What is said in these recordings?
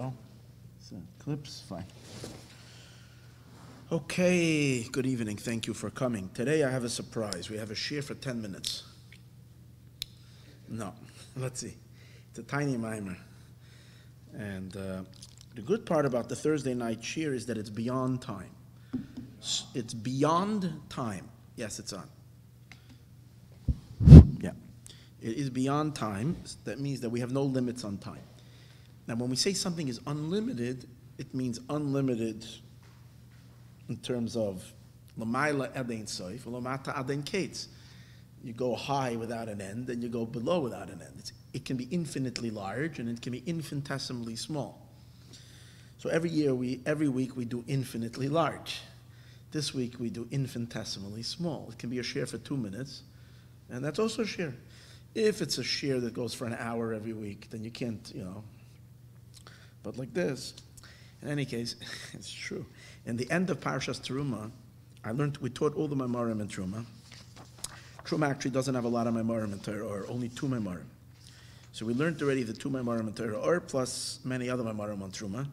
go. So, clips, fine. Okay, good evening. Thank you for coming. Today I have a surprise. We have a shir for 10 minutes. No, let's see. It's a tiny mimer. And the good part about the Thursday night shir is that it's beyond time. It's beyond time. Yes, it's on. Yeah. It is beyond time. That means that we have no limits on time. Now, when we say something is unlimited, it means unlimited in terms of l'mayla edein soif, l'mata edein kates. You go high without an end, and you go below without an end. It can be infinitely large, and it can be infinitesimally small. So every week we do infinitely large. This week we do infinitesimally small. It can be a share for 2 minutes, and that's also a share. If it's a share that goes for an hour every week, then you can't, But like this, in any case, it's true. In the end of Parshas Teruma, we taught all the Maimarim in Teruma. Teruma actually doesn't have a lot of Maimarim in Torah, or only 2 Maimarim. So we learned already the 2 Maimarim in Torah, or plus many other Maimarim on Teruma.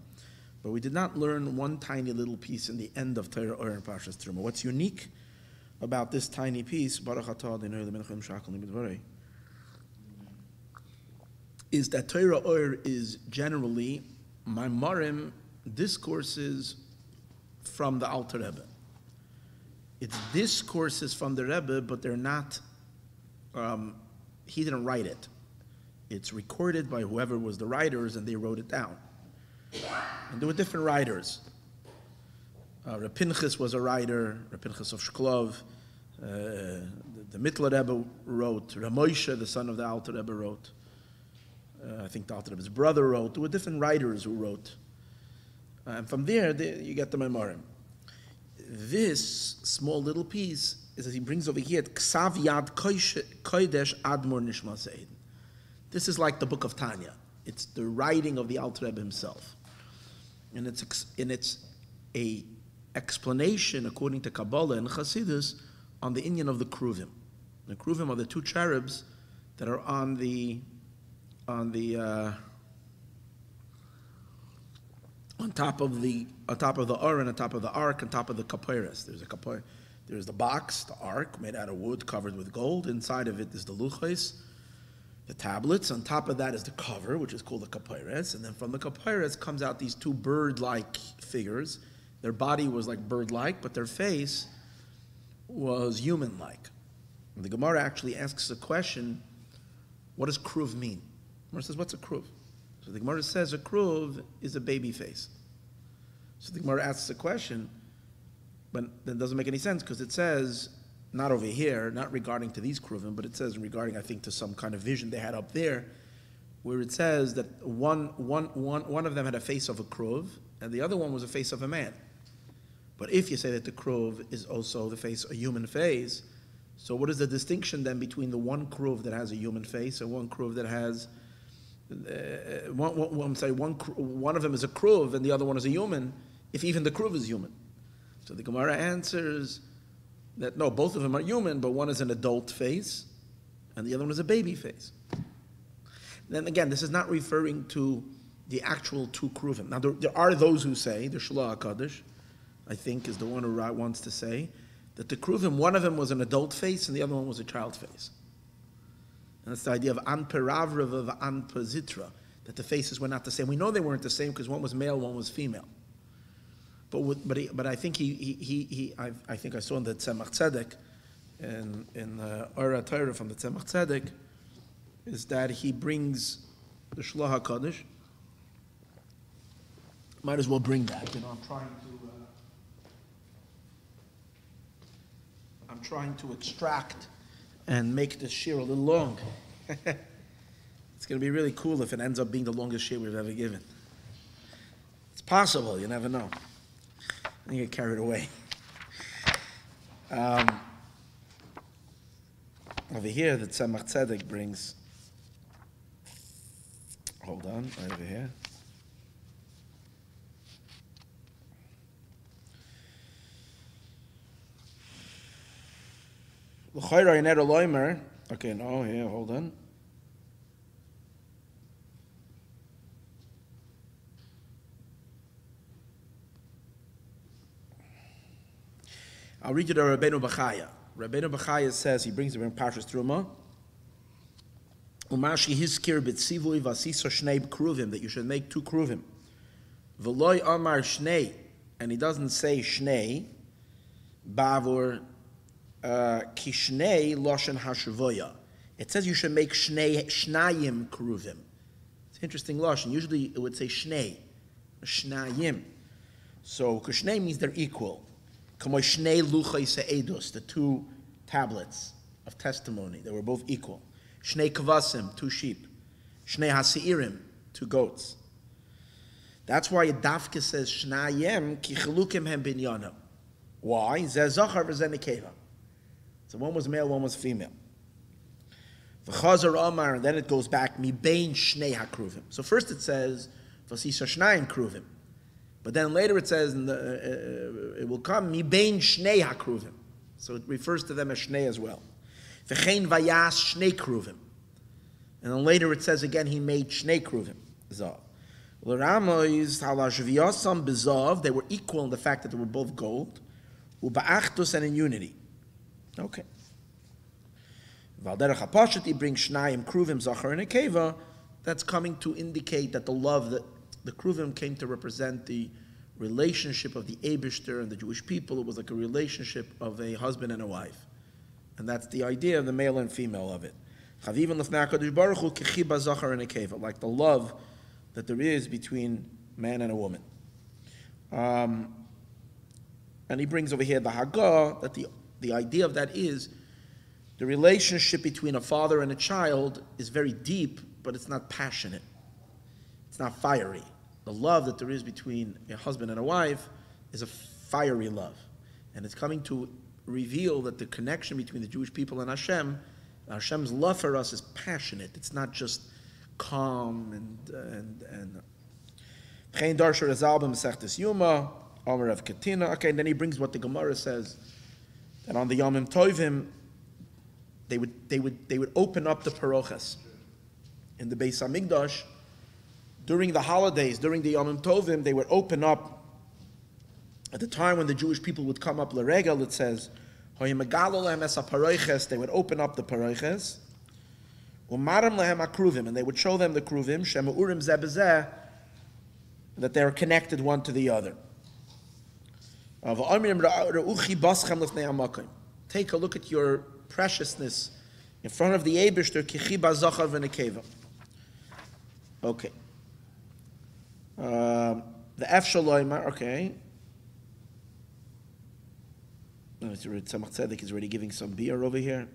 But we did not learn one tiny little piece in the end of Torah or in Parshas Teruma. What's unique about this tiny piece, is that Torah or is generally Maimarim discourses from the Alter Rebbe. It's discourses from the Rebbe, but they're not, he didn't write it. It's recorded by whoever was the writers, and they wrote it down. And there were different writers. Reb Pinchas was a writer, Reb Pinchas of Shklov. The Mittler Rebbe wrote. Reb Moshe, the son of the Alter Rebbe, wrote. I think the Alter Rebbe's brother wrote. There were different writers who wrote. And from there, you get the Maimarim. This small little piece is that he brings over here, Ksav Yad Kodesh Admor Nishma Seid. This is like the book of Tanya. It's the writing of the Alter Rebbe himself. And it's a explanation, according to Kabbalah and Chassidus, on the Inyan of the Hakruvim. The Hakruvim are the 2 cherubs that are on top of the Or and on top of the Ark, on top of the Kapiras. There's the box, the Ark, made out of wood, covered with gold. Inside of it is the Luchos, the tablets. On top of that is the cover, which is called the Kapiras. And then from the Kapiras comes out these 2 bird-like figures. Their body was like bird-like, but their face was human-like. And the Gemara actually asks the question, what does kruv mean? The Gemara says, what's a kruv? So the Gemara says a kruv is a baby face. So the Gemara asks the question, but that doesn't make any sense, because it says, not over here, not regarding to these kruvim, but it says regarding, I think, to some kind of vision they had up there, where it says that one of them had a face of a kruv, and the other one was a face of a man. But if you say that the kruv is also a human face, so what is the distinction then between the one kruv that has a human face and one kruv that has one of them is a kruv and the other one is a human, if even the kruv is human? So the Gemara answers that no, both of them are human, but one is an adult face and the other one is a baby face. Then again, this is not referring to the actual 2 kruvim. Now there are those who say, the Shulah HaKadosh, I think, is the one who wants to say that the kruvim, one of them was an adult face and the other one was a child face. And that's the idea of an peravrav of an pozitra, that the faces were not the same. We know they weren't the same because one was male, one was female. But I think I think I saw in the Tzemach Tzedek, in the Ora Torah from the Tzemach Tzedek, is that he brings the Shulah HaKadosh. Might as well bring that. I'm trying to extract and make this shir a little long. It's going to be really cool if it ends up being the longest shir we've ever given. It's possible, you never know. I get carried away. Over here, the Tzemach Tzedek brings, hold on, right over here. Okay, no, here, hold on. I'll read you the Rabbeinu Bachaya. Rabbeinu Bachaya says, he brings it in Parshas Teruma, Umashi hiskir b'tzivui v'asiso shnei kruvim, that you should make 2 kruvim. V'loi amar shnei, and he doesn't say shnei, bavur kishnei loshen hashavoya. It says you should make shnayim kruvim. It's an interesting loshen. Usually it would say shnei, shnayim. So kushnei means they're equal. Kamoy shnei luchai se'edus, the 2 tablets of testimony, they were both equal. Shnei kavasim, 2 sheep. Shnei hasi'irim, 2 goats. That's why Dafka says shnayim ki chalukim hem binyanam. Why? Zeh zachar v'zeh nekeva. So one was male, one was female. V'chazar amar, and then it goes back, mi bein shnei hakruvim. So first it says, v'sisa shnayim kruvim. But then later it says, it will come, mi bein shnei hakruvim. So it refers to them as shnei as well. V'chein vayas shnei kruvim. And then later it says again, he made shnei kruvim. Zav. L'ramois halashviyasam bezav, they were equal in the fact that they were both gold. Uba'achtus, and in unity. Okay. Valderach hapashat, he brings shnayim kruvim zachar and nekeva. That's coming to indicate that the love that the kruvim came to represent the relationship of the Eibishter and the Jewish people. It was like a relationship of a husband and a wife. And that's the idea of the male and female of it. Like the love that there is between man and a woman. And he brings over here the Haggah, that the idea of that is the relationship between a father and a child is very deep, but it's not passionate. It's not fiery. The love that there is between a husband and a wife is a fiery love. And it's coming to reveal that the connection between the Jewish people and Hashem's love for us is passionate. It's not just calm and Chayin Darsha Rezalbim Sechtes Yuma, Omer of Katina. Okay, and then he brings what the Gemara says, that on the Yomim Tovim, they would open up the parochas in the Beis Hamikdash. During the holidays, during the Yomim Tovim, they would open up. At the time when the Jewish people would come up l'regel, it says, they would open up the paroches, and they would show them the kruvim, that they are connected one to the other. Take a look at your preciousness in front of the Eibishter. Okay. The F Shaloimar, okay. Tzemach Tzedek is already giving some Biur over here.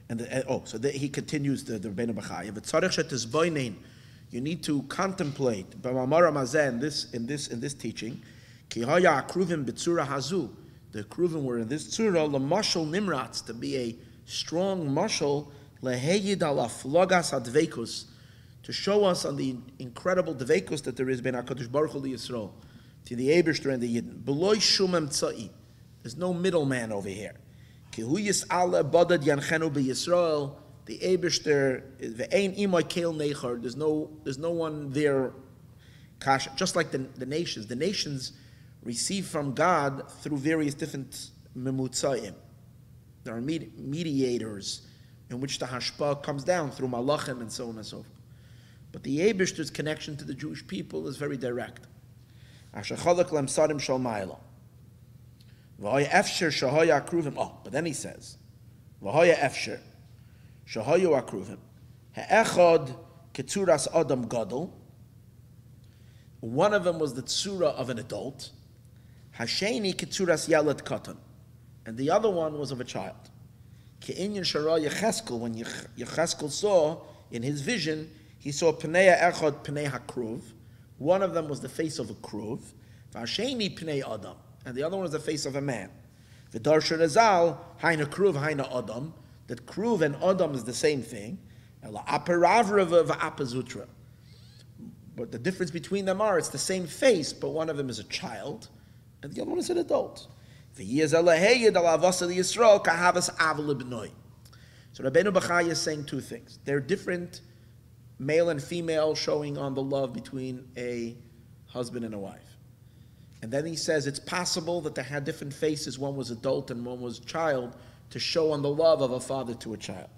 And he continues the Rebbeinu Bachaya. You need to contemplate in this teaching. The Kruvim were in this tzura, l'mashal nimratz, to be a strong mashal, leheyid ala flogas adveikus, to show us on the incredible dveikus that there is ben HaKadosh Baruch Hu Yisroel, to the Eibishter and the Yidden. B'loi shum emtzai. There's no middleman over here. Ki hu yis'ala badad yanchenu b'Yisroel, the Eibishter, ve'ein imoy keil neichar, there's no one there, just like the nations. The nations receive from God through various different memutzayim. There are mediators in which the hashpah comes down through malachim and so on and so forth. But the Eibishter's connection to the Jewish people is very direct. But then he says, one of them was the tzura of an adult, Hasheni ketzuras yalad katan, and the other one was of a child. Inyan shara Yecheskel, when Yecheskel saw in his vision, he saw pnei echad pnei hakruv. One of them was the face of a kruv, Hasheni pnei adam, and the other one was the face of a man. V'darsha rezal haina kruv haina adam. That kruv and adam is the same thing. But the difference between them it's the same face, but one of them is a child, and the other one is an adult. So Rabbeinu Bachai is saying two things. They're different, male and female, showing on the love between a husband and a wife. And then he says it's possible that they had different faces, one was adult and one was child, to show on the love of a father to a child.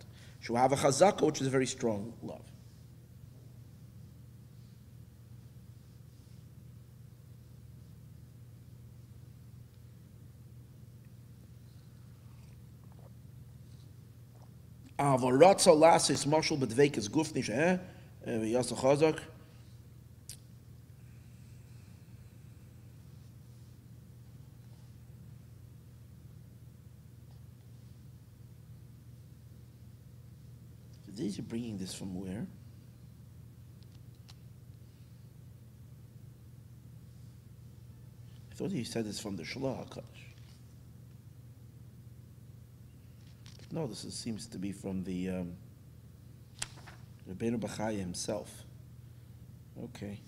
Shuhava chazaka, which is a very strong love. Avaratza lasis marshal bedvekes gufnish yasa chazak. These are bringing this from where? I thought he said this from the Shalach HaKadosh. No, this seems to be from the Rabbeinu Bachaya himself. Okay.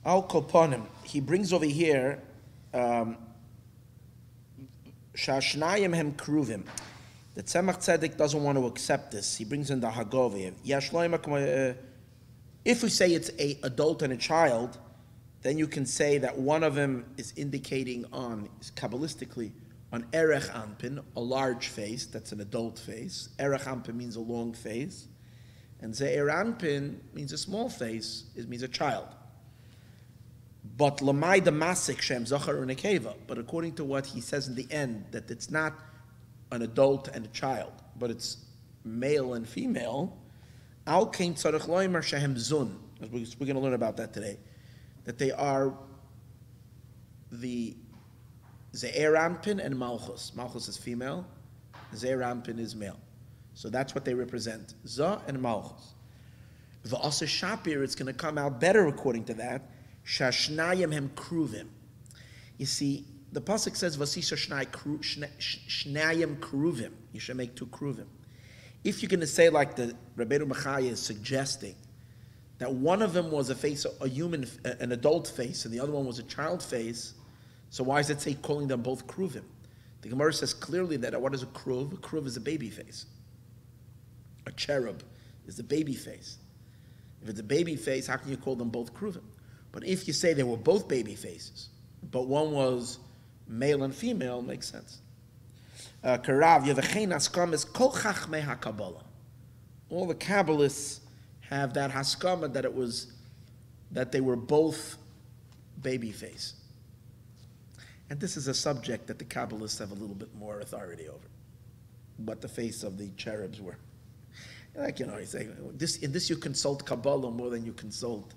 Al Koponim, he brings over here Shashnayim hem kruvim. The Tzemach Tzedek doesn't want to accept this. He brings in the Hagoveh. If we say it's an adult and a child, then you can say that one of them is indicating on, Kabbalistically, on Erech Anpin, a large face, that's an adult face. Erech Anpin means a long face. And Ze'er Anpin means a small face, it means a child. But Lamai the Masik Shem Zachar Unekeva. But according to what he says in the end, that it's not an adult and a child, but it's male and female. Al Kain Tzarech Loimer Shehem Zun. We're going to learn about that today. That they are the Ze'er Anpin and Malchus. Malchus is female, Ze'er Anpin is male. So that's what they represent, Za and Malchus. V'asa Shapir, it's going to come out better according to that. Shashnayim hem kruvim. You see, the pasuk says Vasisa shnayim kruvim. You should make two kruvim. If you're going to say like the Rabbeinu Bachaya is suggesting that one of them was a face, a human, an adult face, and the other one was a child face, so why does it say calling them both kruvim? The Gemara says clearly that what is a kruv? A kruv is a baby face. A cherub is the baby face. If it's a baby face, how can you call them both kruvim? But if you say they were both baby faces, but one was male and female, makes sense. All the Kabbalists have that haskama that they were both baby face. And this is a subject that the Kabbalists have a little bit more authority over, what the face of the cherubs were. Like, you know, he's saying, in this you consult Kabbalah more than you consult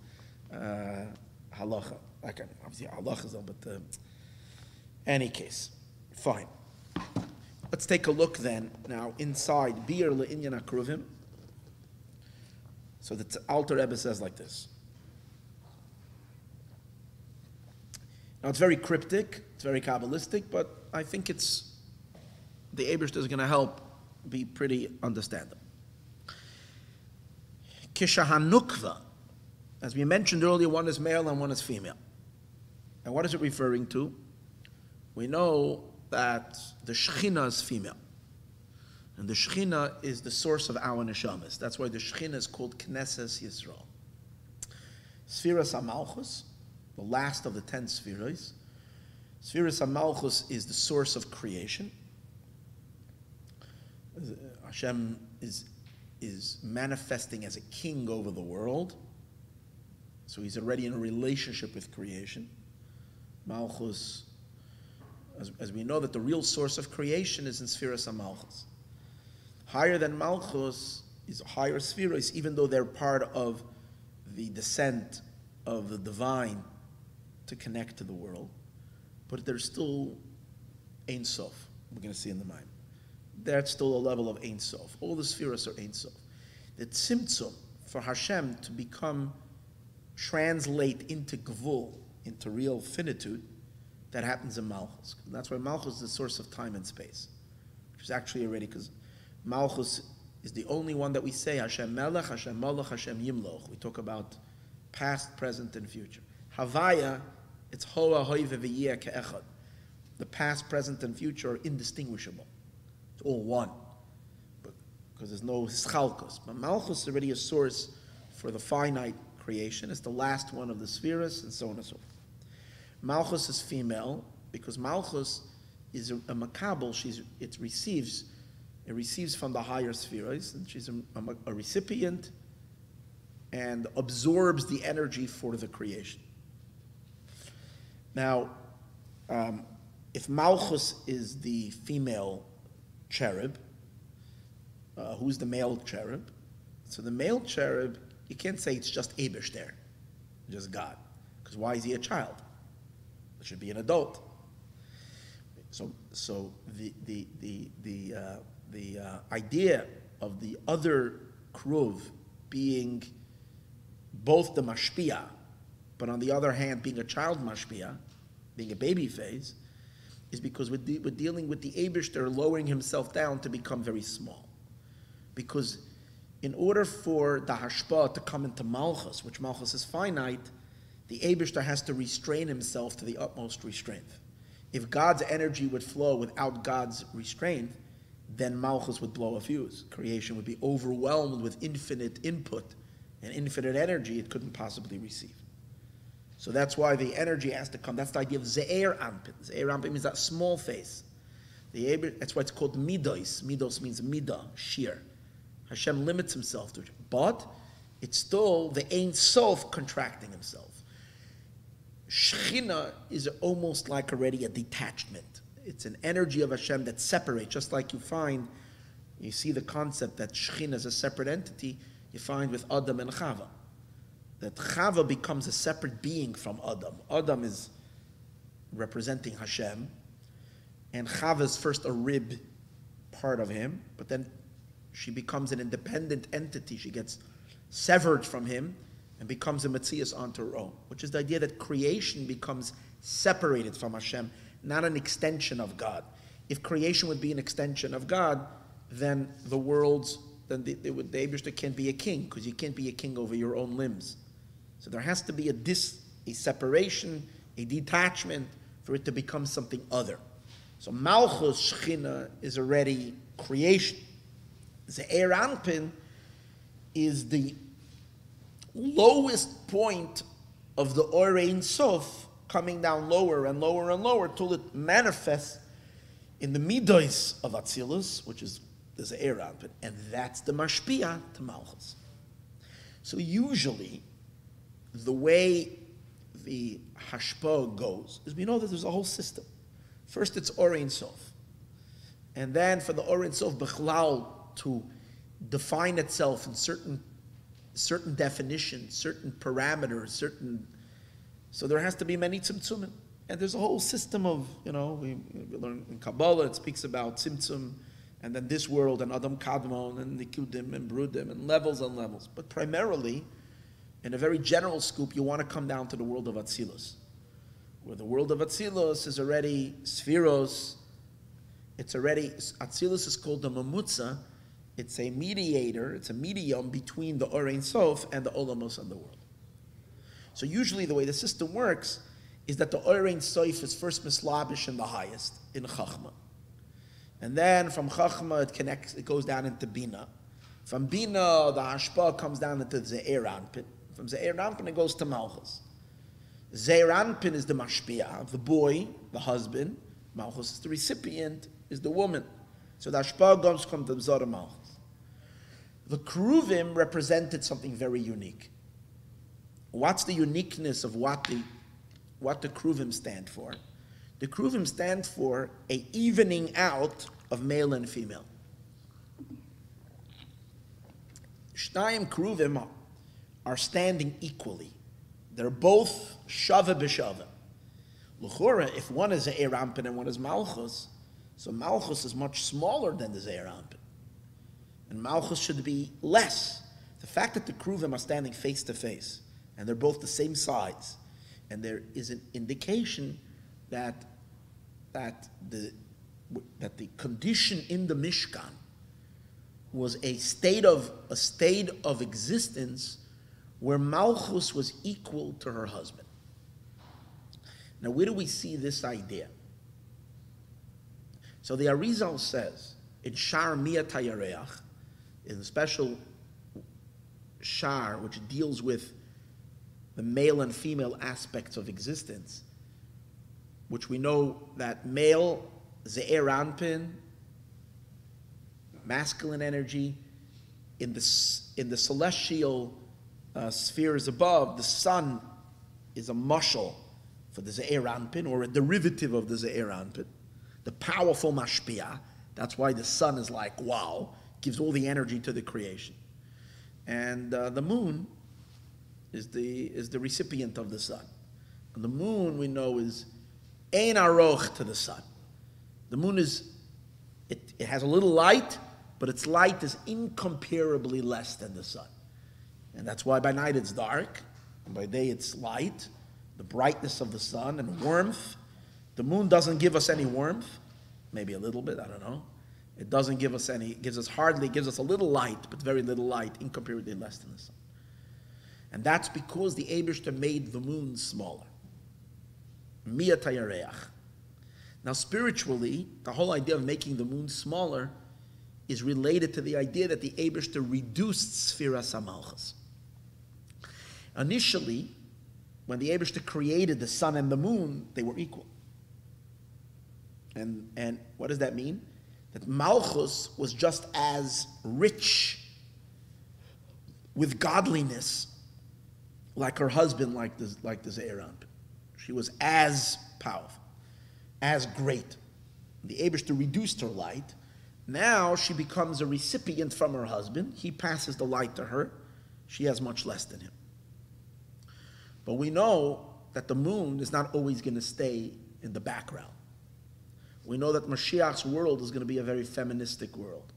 halacha. Like, obviously halacha is, but any case, fine. Let's take a look then now inside Biur Inyan Hakruvim. So the Alter Rebbe says like this. Now it's very cryptic, it's very Kabbalistic, but I think it's the Eibishter is going to help be pretty understandable. Kishahanukva, as we mentioned earlier, one is male and one is female. And what is it referring to? We know that the Shekhinah is female. And the Shekhinah is the source of our neshamas. That's why the Shekhinah is called Knesset Yisroel. Sfiras HaMalchus, the last of the 10 Sfiras. Sfiras HaMalchus is the source of creation. Hashem is manifesting as a king over the world. So he's already in a relationship with creation. Malchus, as we know that the real source of creation is in Sfiras HaMalchus. Higher than Malchus is higher Sfiras, even though they're part of the descent of the divine to connect to the world. But they're still Ein Sof, we're going to see in the mind. That's still a level of Ein Sof. All the Sfiras are Ein Sof. The Tzimtzum, for Hashem to translate into Gvul, into real finitude, that happens in Malchus. That's why Malchus is the source of time and space, which is actually already, because Malchus is the only one that we say, Hashem Melech, Hashem Malach, Hashem Yimloch. We talk about past, present, and future. Havaya It's Hoa, Hoive, V'yeh Ke'echad. The past, present, and future are indistinguishable. It's all one. Because there's no Hischalkos. But Malchus is already a source for the finite creation. It's the last one of the spheres, and so on and so forth. Malchus is female, because Malchus is a makabel. It receives from the higher spheres, and she's a recipient and absorbs the energy for the creation. Now, if Malchus is the female cherub, who's the male cherub? So the male cherub, you can't say it's just Abish there, just God, because why is he a child? It should be an adult. So the idea of the other kruv being both the mashpia, but on the other hand being a child mashpia, being a baby phase, is because we're dealing with the Eibishter lowering himself down to become very small. Because in order for the hashpah to come into Malchus, which Malchus is finite, the Eibishter has to restrain himself to the utmost restraint. If God's energy would flow without God's restraint, then Malchus would blow a fuse. Creation would be overwhelmed with infinite input and infinite energy it couldn't possibly receive. So that's why the energy has to come. That's the idea of Ze'er Anpin. Ze'er Anpin means that small face. That's why it's called Midos. Midos means midah, sheer. Hashem limits himself to it. But it's still the Ein Sof contracting himself. Shechina is almost like already a detachment. It's an energy of Hashem that separates, just like you see the concept that Shechina is a separate entity, you find with Adam and Chava. That Chava becomes a separate being from Adam. Adam is representing Hashem, and Chava is first a rib part of him, but then she becomes an independent entity. She gets severed from him and becomes a Metzias onto her own, which is the idea that creation becomes separated from Hashem, not an extension of God. If creation would be an extension of God, then the worlds, then the Eibishter can't be a king, because you can't be a king over your own limbs. So there has to be a separation, a detachment, for it to become something other. So Malchus Shechina is already creation. Ze'er Anpin is the lowest point of the Or Ein Sof, coming down lower and lower and lower till it manifests in the Midos of Atzilus, which is the Ze'er Anpin, and that's the Mashpia to Malchus. So usually, the way the Hashpah goes is we know that there's a whole system. First it's Or Ein Sof. And then for the Or Ein Sof Bechlal to define itself in certain definitions, certain parameters, so there has to be many tzimtzumim. And there's a whole system of, we learn in Kabbalah, it speaks about tzimtzum, and then this world, and Adam Kadmon, and Nikudim, and Brudim, and levels. But primarily, in a very general scope, you want to come down to the world of Atzilus, where the world of Atzilus is already Spheros. Atzilus is called the Mamutza. It's a mediator, it's a medium between the Or Ein Sof and the Olamos and the world. So usually the way the system works is that the Or Ein Sof is first mislabish in the highest, in Chachma. And then from Chachma it goes down into Bina. From Bina, the Hashpah comes down into Ze'er Anpin. From Ze'er Anpin it goes to Malchus. Ze'er Anpin is the Mashpia, the boy, the husband. Malchus is the recipient, is the woman. So the Hashpah goes from the Zora Malchus. The Kruvim represented something very unique. What's the uniqueness of what the Kruvim stand for? The Kruvim stand for a evening out of male and female. Shnayim Kruvim are standing equally. They're both shava b'shava. L'chora, if one is Ze'er Anpin and one is Malchus, so Malchus is much smaller than the Ze'er Anpin. And Malchus should be less. The fact that the Kruvim are standing face to face, and they're both the same size, and there is an indication that the condition in the Mishkan was a state of existence where Malchus was equal to her husband. Now, where do we see this idea? So the Arizal says, in Shar Mia Tayareach, in the special Shar, which deals with the male and female aspects of existence, which we know that male, Ze'er Anpin, masculine energy, in the celestial spheres above, the sun is a mashal for the Ze'er Anpin, or a derivative of the Ze'er Anpin, the powerful mashpia. That's why the sun is like, wow, gives all the energy to the creation. And the moon is the recipient of the sun. And the moon, we know, is ein aroch to the sun. The moon is, it has a little light, but its light is incomparably less than the sun. And that's why by night it's dark, and by day it's light, the brightness of the sun and warmth. The moon doesn't give us any warmth, maybe a little bit, I don't know. It doesn't give us any, gives us a little light, but very little light, incomparably less than the sun. And that's because the Eibishter made the moon smaller. Mia Tayareach. Now spiritually, the whole idea of making the moon smaller is related to the idea that the Eibishter reduced Sfiras HaMalchus. Initially, when the Eibishter created the sun and the moon, they were equal. And what does that mean? That Malchus was just as rich with godliness like her husband, like the Ze'er Anpin. She was as powerful, as great. The Eibishter reduced her light. Now she becomes a recipient from her husband. He passes the light to her. She has much less than him. But we know that the moon is not always going to stay in the background. We know that Mashiach's world is going to be a very feministic world,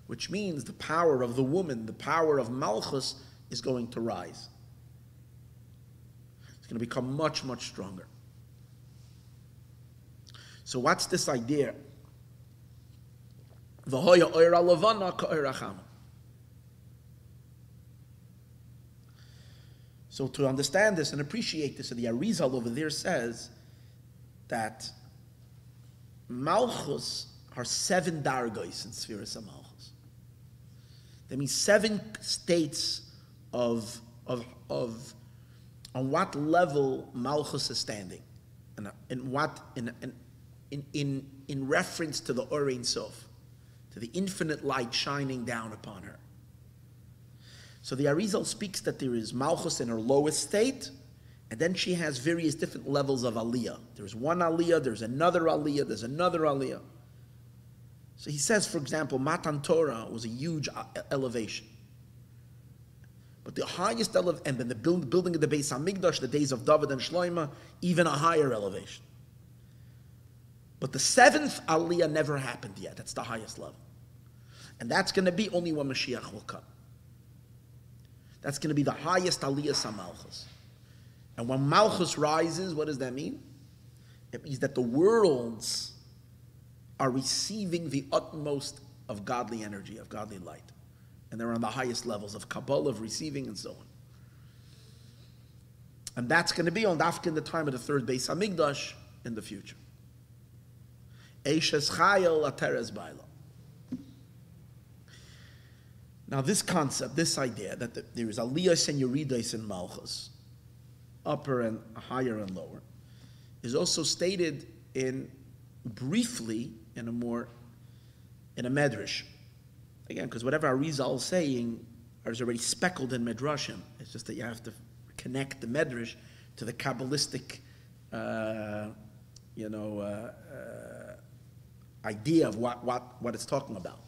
which means the power of the woman, the power of Malchus, is going to rise. It's going to become much, much stronger. So what's this idea? V'hoya oira levana ka'oira chama. So to understand this and appreciate this, the Arizal over there says that Malchus are 7 dargos in Sfiras HaMalchus. That means 7 states of on what level Malchus is standing, and in reference to the Or Ein Sof, to the infinite light shining down upon her. So the Arizal speaks that there is Malchus in her lowest state, and then she has various different levels of aliyah. There's one aliyah, there's another aliyah, there's another aliyah. So he says, for example, Matan Torah was a huge elevation. But the highest elevation, and then the building of the Beis HaMikdash, the days of David and Shloimeh, even a higher elevation. But the 7th aliyah never happened yet. That's the highest level. And that's going to be only when Mashiach will come. That's going to be the highest aliyah Samalchus. And when Malchus rises, what does that mean? It means that the worlds are receiving the utmost of godly energy, of godly light. And they're on the highest levels of Kabbalah, of receiving, and so on. And that's going to be on Dafka in the time of the 3rd Beis HaMikdash in the future. Eishes Chayil Ateres Baila. Now this concept, this idea that there is Aliyahs and Yeridas in Malchus, upper and higher and lower, is also stated briefly in a medrash. Again, because whatever Arizal is saying is already speckled in medrashim. It's just that you have to connect the medrash to the Kabbalistic, idea of what it's talking about.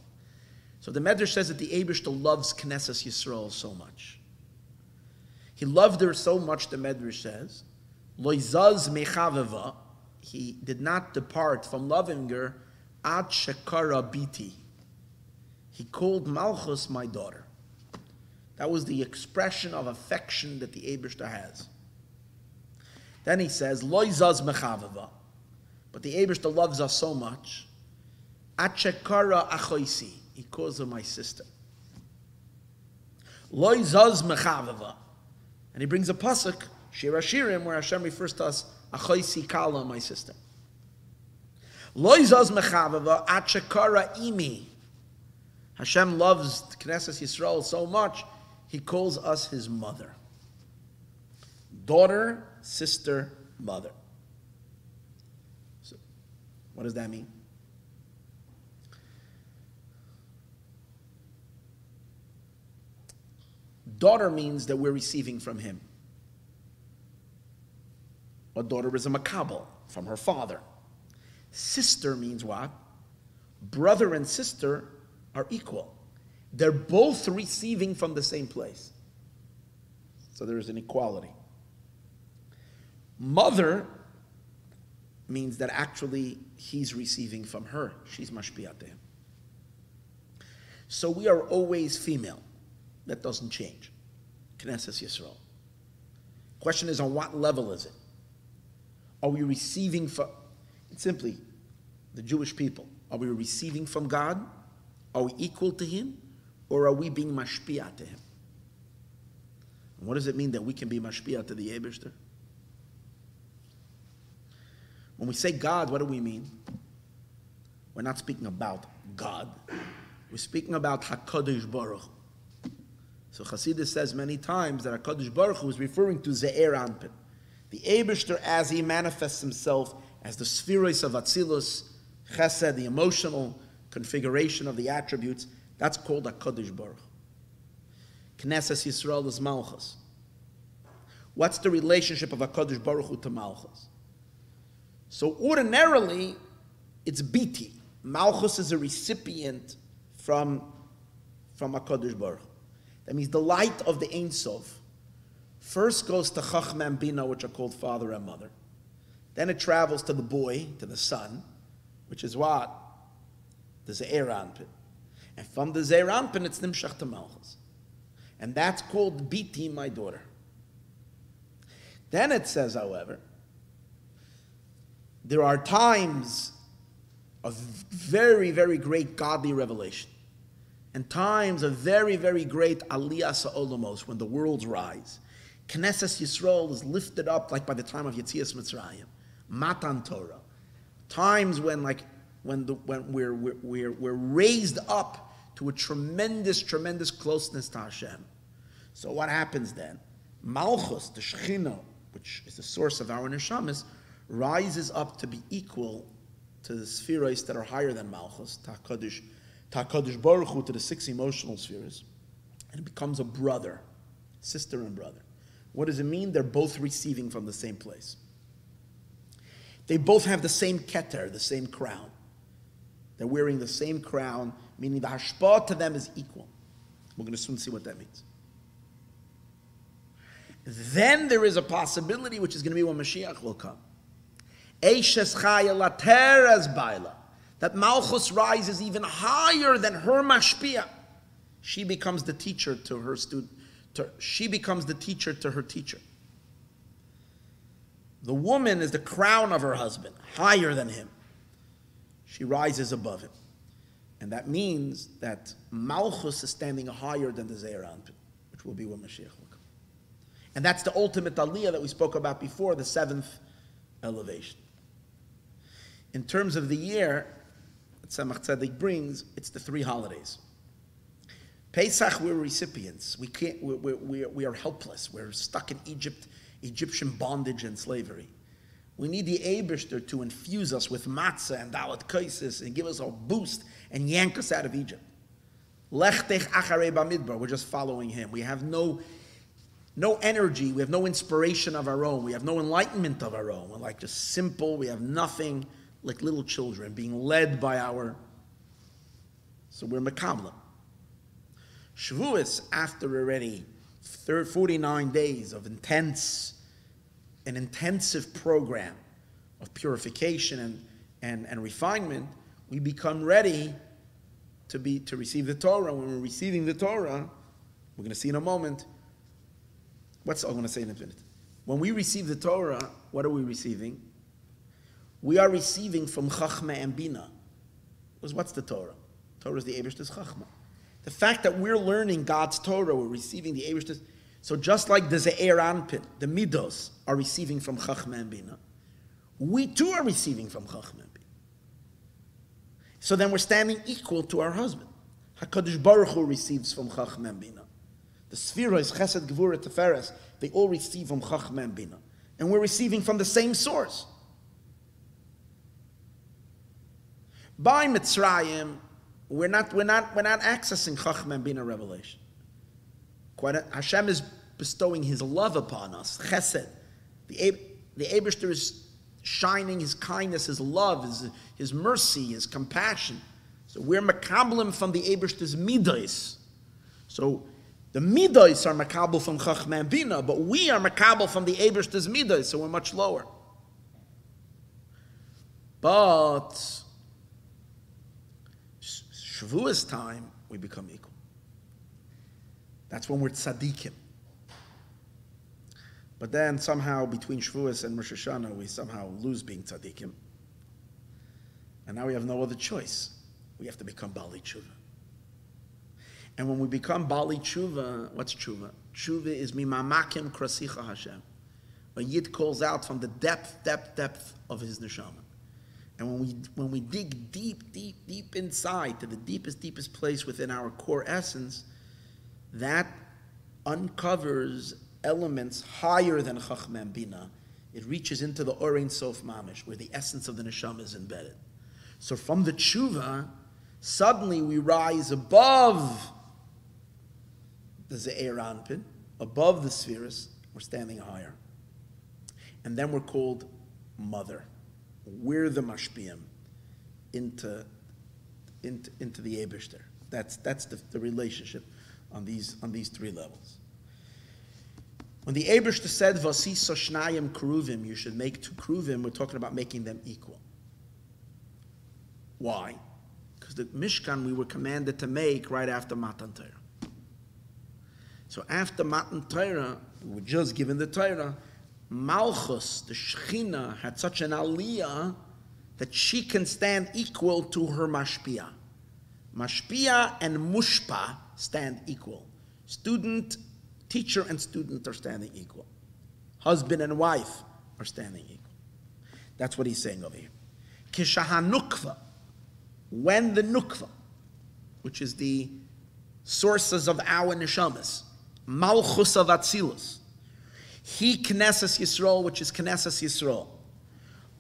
So the medrash says that the Eibishter loves Knesset Yisroel so much. He loved her so much, the medrash says, Lo izaz mechaveva, he did not depart from loving her, ad shekara biti. He called Malchus my daughter. That was the expression of affection that the Eibishter has. Then he says, Lo izaz mechaveva, but the Eibishter loves us so much, ad shekara achoisi, he calls her my sister. Lo izaz mechaveva. And he brings a pasuk, Shir Hashirim, where Hashem refers to us Achoisi Kala, my sister. Loizaz mechavava achakara imi. Hashem loves Knesset Yisroel so much, He calls us His mother. Daughter, sister, mother. So, what does that mean? Daughter means that we're receiving from Him. A daughter is a makabel, from her father. Sister means what? Brother and sister are equal. They're both receiving from the same place. So there is an equality. Mother means that actually he's receiving from her. She's mashpiyah to him. So we are always female. That doesn't change. Knesset Yisroel. Question is, on what level is it? Are we receiving from, simply, the Jewish people, are we receiving from God? Are we equal to Him? Or are we being mashpiyah to Him? And what does it mean that we can be mashpiyah to the Eibishter? When we say God, what do we mean? We're not speaking about God. We're speaking about HaKadosh Baruch Hu. So Chassidus says many times that HaKadosh Baruch Hu is referring to Ze'er Anpin. The Eibishter, as He manifests Himself as the spherois of Atzilus, Chesed, the emotional configuration of the attributes, that's called HaKadosh Baruch Hu. Knesset Yisroel is Malchus. What's the relationship of HaKadosh Baruch Hu to Malchus? So ordinarily, it's biti. Malchus is a recipient from HaKadosh Baruch Hu. That means the light of the Ein Sof first goes to Chachma and Bina, which are called father and mother. Then it travels to the boy, to the son, which is what? The Ze'er Anpin. And from the Ze'er Anpin, it's Nimshach to Malchus. And that's called Biti, my daughter. Then it says, however, there are times of very, very great godly revelation. And times of very, very great aliyah sa'olamos, when the worlds rise. Knesset Yisroel is lifted up like by the time of Yetzias Mitzrayim. Matan Torah. Times when we're raised up to a tremendous, tremendous closeness to Hashem. So what happens then? Malchus, the Shechina, which is the source of our neshamas, rises up to be equal to the spheres that are higher than Malchus, HaKadosh Baruch Hu, to the 6 emotional spheres, and it becomes a brother, sister and brother. What does it mean? They're both receiving from the same place. They both have the same keter, the same crown. They're wearing the same crown, meaning the hashpah to them is equal. We're going to soon see what that means. Then there is a possibility, which is going to be when Mashiach will come. Eishes chaya lateres baila. That Malchus rises even higher than her mashpia. She becomes the teacher to her student. She becomes the teacher to her teacher. The woman is the crown of her husband, higher than him. She rises above him. And that means that Malchus is standing higher than the Ze'er Anpin, which will be when Mashiach will come. And that's the ultimate aliyah that we spoke about before, the 7th elevation. In terms of the year that Tzemach Tzedek brings, it's the 3 holidays. Pesach, we're recipients. We are helpless. We're stuck in Egyptian bondage and slavery. We need the Eibishter to infuse us with matzah and dalat kaisis and give us a boost and yank us out of Egypt. Lech tech acharei bamidbar. We're just following him. We have no energy. We have no inspiration of our own. We have no enlightenment of our own. We're like just simple. We have nothing, like little children being led by our. So we're mekabla. Shavuos, after already 49 days of an intensive program of purification and refinement, we become ready to receive the Torah. When we're receiving the Torah, we're going to see in a moment. I'm going to say in a minute. When we receive the Torah, what are we receiving? We are receiving from Chachma and Bina. Because what's the Torah? Torah is the Eibishter's Chachma. The fact that we're learning God's Torah, we're receiving the Eibishter's. So just like the Ze'er Anpin, the Midos, are receiving from Chachma and Bina, we too are receiving from Chacham and Bina. So then we're standing equal to our husband. HaKadosh Baruch Hu receives from Chacham and Bina. The Spherois, Chesed, Gevurah, Teferes, they all receive from Chacham and Bina. And we're receiving from the same source. By Mitzrayim, we're not accessing Chacham and Bina revelation. Hashem is bestowing His love upon us, Chesed. The Eibishter is shining His kindness, His love, His mercy, His compassion. So we're makablim from the Eibishter's midos. So the midos are makabel from Chacham and Bina, but we are makabel from the Eibishter's midos, so we're much lower. But Shavuos time, we become equal. That's when we're tzaddikim. But then somehow between Shavuos and Rosh Hashanah, we somehow lose being tzaddikim. And now we have no other choice. We have to become Bali Tshuva. And when we become Bali Tshuva, what's Tshuva? Tshuva is mimamakim krasicha Hashem. A Yid calls out from the depth of his neshama. And when we dig deep inside to the deepest place within our core essence, that uncovers elements higher than Chacham and Bina. It reaches into the Orein Sof Mamish, where the essence of the neshama is embedded. So from the tshuva, suddenly we rise above the Ze'er Anpin, above the spheres. We're standing higher. And then we're called mother. We're the mashpiyim into the Eibishter. That's the relationship on these three levels. When the Eibishter said Vasiso Shnayim Kruvim, you should make two Kruvim, we're talking about making them equal. Why? Because the Mishkan we were commanded to make right after Matan Torah. So after Matan Torah, we were just given the Torah, Malchus, the Shechina, had such an aliyah that she can stand equal to her mashpia. Mashpia and mushpa stand equal. Teacher and student are standing equal. Husband and wife are standing equal. That's what he's saying over here. Kishahanukva, when the nukva, which is the sources of our neshamas, Malchus of Atzilus, he Knesses Yisroel, which is Knesses Yisroel.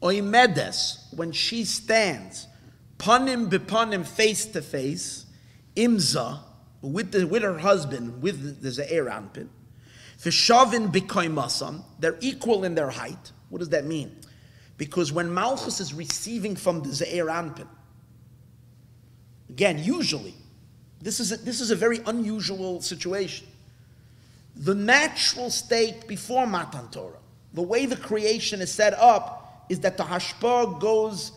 Oimedes, when she stands, panim bepanim, face to face, imza, with her husband, with the Ze'er Anpin, Fishavin b'koimasam, they're equal in their height. What does that mean? Because when Malchus is receiving from the Ze'er Anpin, again, usually, this is a very unusual situation. The natural state before Matan Torah, the way the creation is set up, is that the hashpah goes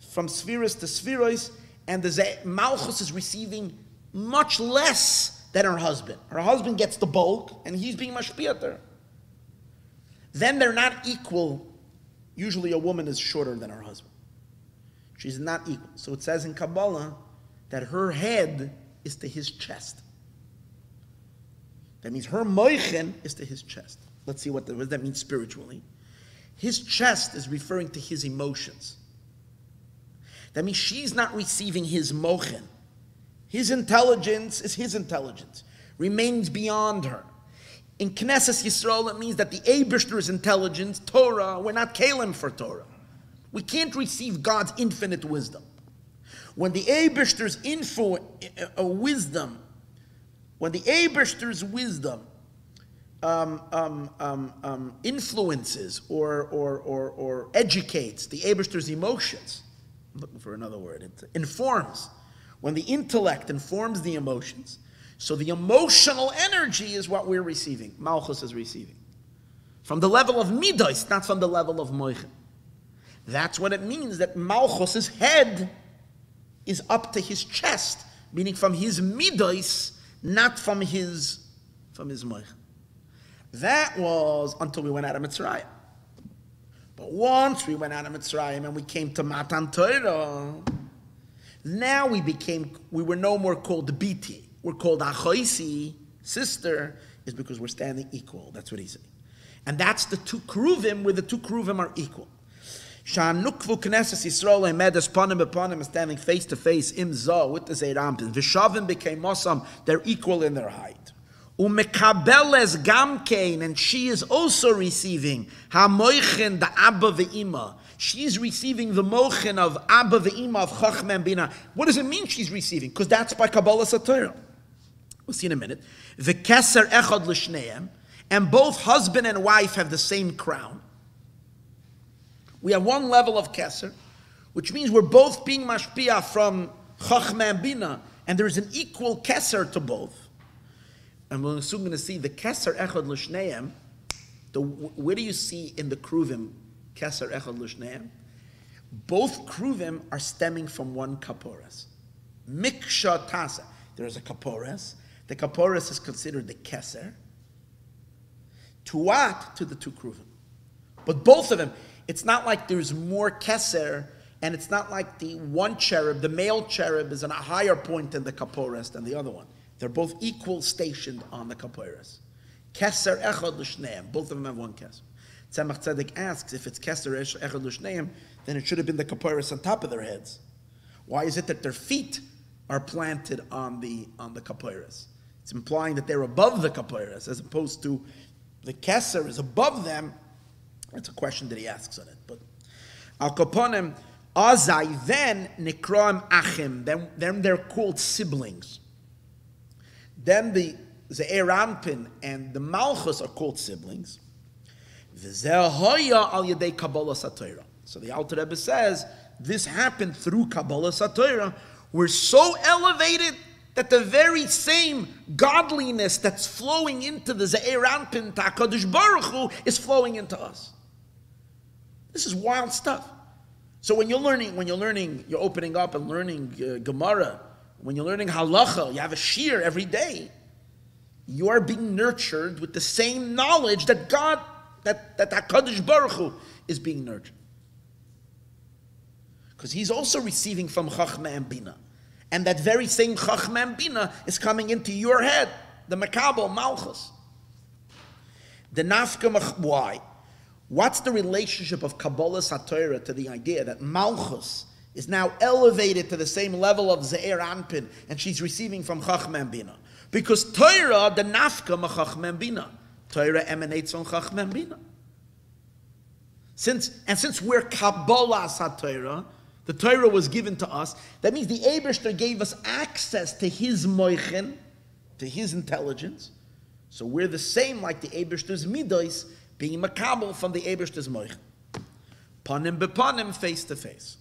from spheres to spheres, and the Malchus is receiving much less than her husband. Her husband gets the bulk, and he's being mashpiyat. Then they're not equal. Usually a woman is shorter than her husband. She's not equal. So it says in Kabbalah that her head is to his chest. That means her moichen is to his chest. Let's see what that means spiritually. His chest is referring to his emotions. That means she's not receiving his mochen. His intelligence is his intelligence, remains beyond her. In Knesses Yisroel, it means that the Eibishter's intelligence, Torah, we're not kalim for Torah. We can't receive God's infinite wisdom. When the Eibishter's wisdom, when the Eibishter's wisdom influences or educates the Eibishter's emotions, I'm looking for another word, it informs. When the intellect informs the emotions, so the emotional energy is what we're receiving. Malchus is receiving. From the level of midos, not from the level of moichen. That's what it means that Malchus's head is up to his chest, meaning from his midos, not from his moichen. That was until we went out of Mitzrayim. But once we went out of Mitzrayim and we came to Matan Torah, now we were no more called Biti. We're called Achoisi, sister, is because we're standing equal. That's what he's saying. And that's the two Kruvim, where the two Kruvim are equal. Shanukvu Knesset Yisroel Medes Panim Bepanim, standing face to face, Imza with the Zeirampin. Vishavim became Mosam, they're equal in their height. Umekabeles Gamkein, and she is also receiving Hamoichin, the Abba ve'ima. She's receiving the mochin of Abba ve'ima of Chachma and Bina. What does it mean she's receiving? Because that's by Kabbalah Satira. We'll see in a minute. The Keser Echad L'Shneim, and both husband and wife have the same crown. We have one level of Keser, which means we're both being mashpia from Chachma and Bina, and there is an equal Keser to both. And we're soon going to see the Keser Echad L'Shneim. Where do you see in the Kruvim Keser Echad L'Shneim? Both Kruvim are stemming from one Kaporas. Miksha Tasa. There is a Kaporas. The Kaporas is considered the Keser. To what? To the two Kruvim. But both of them, it's not like there's more Keser, and it's not like the one cherub, the male cherub, is on a higher point in the Kaporas than the other one. They're both equal stationed on the Kaporas. Keser Echad L'Shneim. Both of them have one Keser. Tzemach Tzedek asks, if it's Keser Echad L'Shneim, then it should have been the Kaporas on top of their heads. Why is it that their feet are planted on the Kaporas? It's implying that they're above the Kaporas, as opposed to the Keser is above them. That's a question that he asks on it. But Al Kaponim, Azai, then Nikram Achim, then they're called siblings. Then the Ze'eranpin and the Malchus are called siblings. V'ze'hoya al yedei Kabbalah Satira. So the Alter Rebbe says, this happened through Kabbalah Satira. We're so elevated that the very same godliness that's flowing into the Ze'eranpin Ta'akadosh Baruch Hu is flowing into us. This is wild stuff. So when you're learning, you're opening up and learning Gemara. When you're learning halacha, you have a shir every day. You are being nurtured with the same knowledge that God, that HaKadosh Baruch Hu is being nurtured. Because he's also receiving from Chachma and Bina. And that very same Chachma and Bina is coming into your head, the Makabel, Malchus. The Nafka, why? What's the relationship of Kabbalah Satira to the idea that Malchus is now elevated to the same level of Ze'er Anpin, and she's receiving from Chachma and Bina? Because Torah, the Nafka, Chachma and Bina. Torah emanates from Chachma and Bina. Since we're Kabbalah Satira, the Torah was given to us, that means the Eibishter gave us access to his moichin, to his intelligence. So we're the same like the Eibishter's midos, being makabel from the Eibishter's moichin. Panim bepanim, face to face.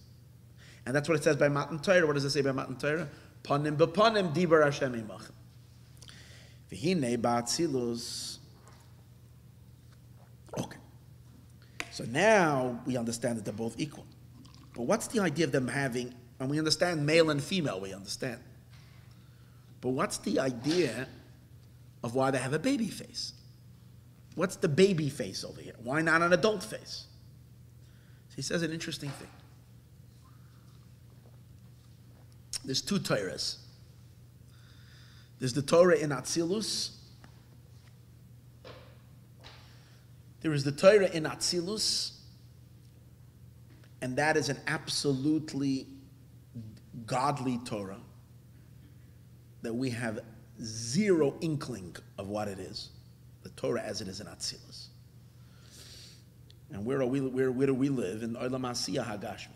And that's what it says by Matan Torah. What does it say by Matan Torah? Panim bepanim, dibar Hashem imachem. V'hinei ba'atzilus. Okay. So now we understand that they're both equal. But what's the idea of them having, and we understand male and female, we understand. But what's the idea of why they have a baby face? What's the baby face over here? Why not an adult face? So he says an interesting thing. There's two Torahs. There's the Torah in Atzilus. There is the Torah in Atzilus, and that is an absolutely godly Torah that we have zero inkling of what it is. The Torah as it is in Atzilus. And where do we live? In Olam Asiyah Hagashmi.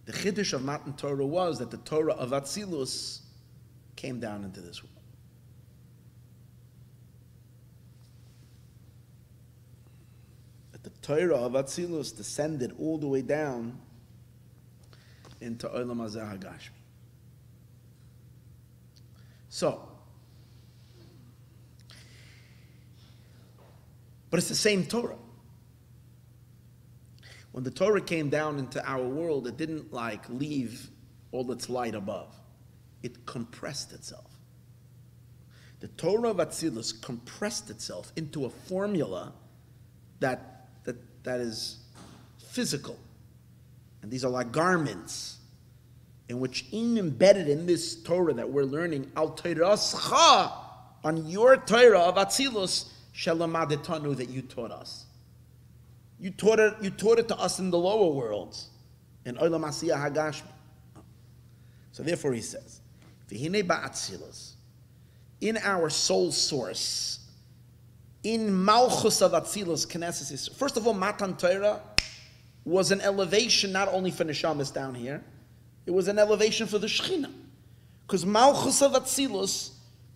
The Chiddush of Matan Torah was that the Torah of Atzilus came down into this world. That the Torah of Atzilus descended all the way down into Olam Hazeh Hagashmi. So, but it's the same Torah. When the Torah came down into our world, it didn't leave all its light above. It compressed itself. The Torah of Atzilus compressed itself into a formula that is physical. And these are like garments in which embedded in this Torah that we're learning, Al Torascha, on your Torah of Atzilus, Shelamadetanu, that you taught us. You taught it to us in the lower worlds, in Olam Asiyah Hagashmi. So therefore he says, V'hinei ba'atzilus, in our soul source, in Malchus of Atzilus, Knesset Yisrael. First of all, Matan Torah was an elevation not only for Neshamas down here, it was an elevation for the Shechina. Because Malchus of Atzilus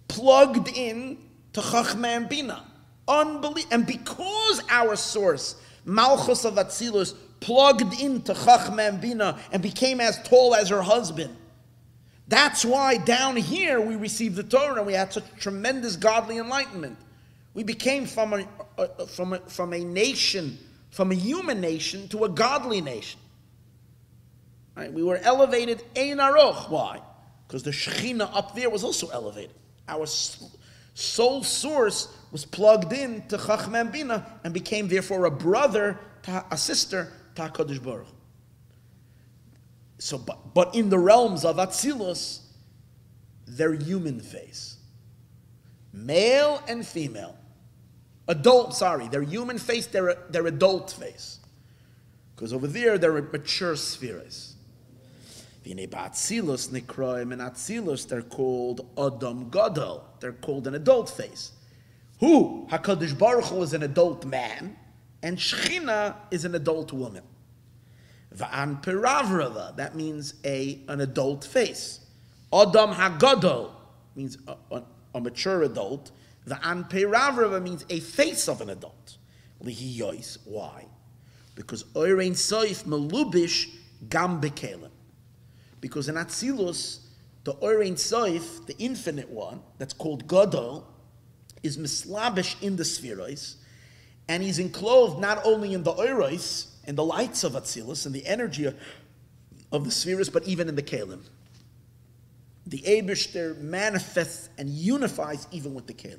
plugged in to Chachma and Bina. And because our source, Malchus of Atzilus, plugged into Chachma and Bina and became as tall as her husband, that's why down here we received the Torah and we had such tremendous godly enlightenment. We became from a nation, from a human nation to a godly nation. Right? We were elevated ein aroch. Why? Because the Shekhinah up there was also elevated. Our soul source was plugged in to Chachma and Bina and became therefore a brother, a sister to HaKadosh Baruch Hu. So, but in the realms of Atzilus, their human face, male and female, their human face, their adult face, because over there they're mature spheres. V'nei ba'atzilus nikroim, in Atzilus they're called Adam Gadol, they're called an adult face. Who? HaKadosh Baruch Hu is an adult man, and Shechina is an adult woman. Va'an peravrava, that means an adult face. Adam hagadol means a mature adult. Va'an peravrava means a face of an adult. Lihiyois, why? Because oirein soif melubish gam bekelim. Because in Atzilus, the oirein soif, the infinite one, that's called gadol, is mislabish in the spherois, and he's enclosed not only in the oiros, in the lights of Atzilus, and the energy of the spheres, but even in the kelim. The Eibishter manifests and unifies even with the kelim.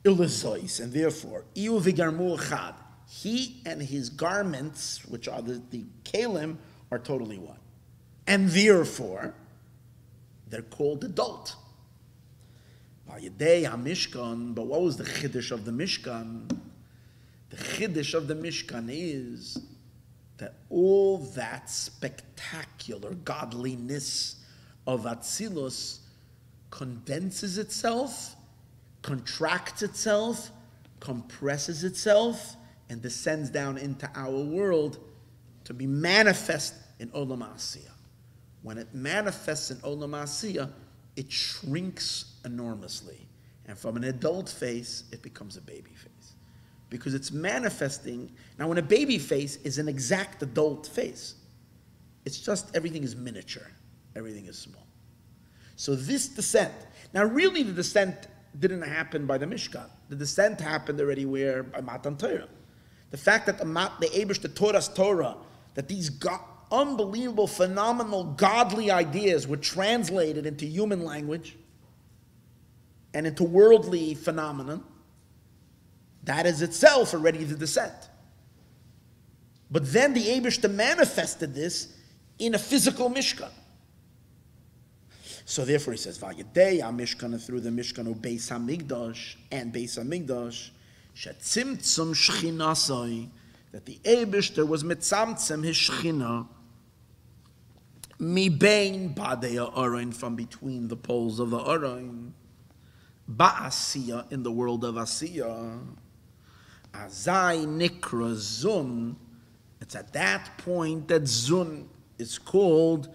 Ilazois, and therefore, iu v'garmu echad, he and his garments, which are the kelim, are totally one. And therefore, they're called adult. Vayidei HaMishkan, but what was the chiddush of the Mishkan? The chiddush of the Mishkan is that all that spectacular godliness of Atzilus condenses itself, contracts itself, compresses itself, and descends down into our world to be manifest in Olam Asiyah. When it manifests in Olam Asiyah, it shrinks enormously. And from an adult face, it becomes a baby face. Because it's manifesting. Now, when a baby face is an exact adult face, it's just everything is miniature. Everything is small. So this descent, now really the descent didn't happen by the Mishkan. The descent happened already where? By Matan Torah. The fact that the Eibush, the Torah's Torah, that these unbelievable, phenomenal, godly ideas were translated into human language and into worldly phenomenon, that is itself already the descent. But then the Eibishter manifested this in a physical Mishkan. So therefore he says, Vayidei HaMishkan, through the Mishkan of Beis HaMikdash and Beis HaMikdash, Shetzimtzum Shechinasai, that the Eibishter was mitzamtzem his Shechina, mi bein badei ha'arayin, from between the poles of the arayin, ba'asiyah, in the world of asiyah, azai nikra zun. It's at that point that zun is called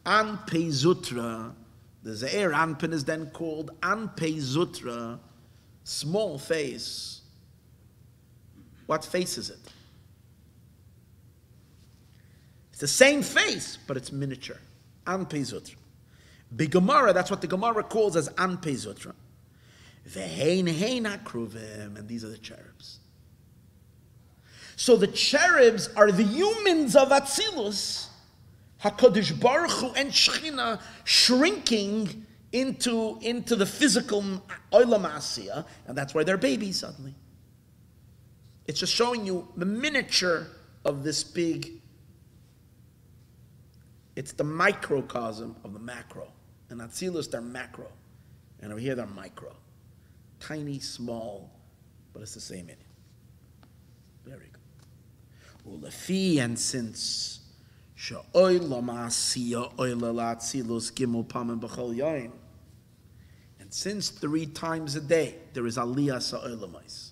anpei zutra. The ze'er anpin is then called anpei zutra, small face. What face is it? It's the same face, but it's miniature. Anpei zutra. Big Gemara, that's what the Gemara calls as anpei zutra. Ve'hein Hakruvim, and these are the cherubs. So the cherubs are the humans of Atzilus, HaKadosh Baruch Hu and Shechina shrinking into the physical Olam Asiyah, and that's why they're babies suddenly. It's just showing you the miniature of this big. It's the microcosm of the macro. And Atzilus, they're macro. And over here, they're micro. Tiny, small, but it's the same in it. Very good. And since and since 3 times a day there is aliyah sa'olamais.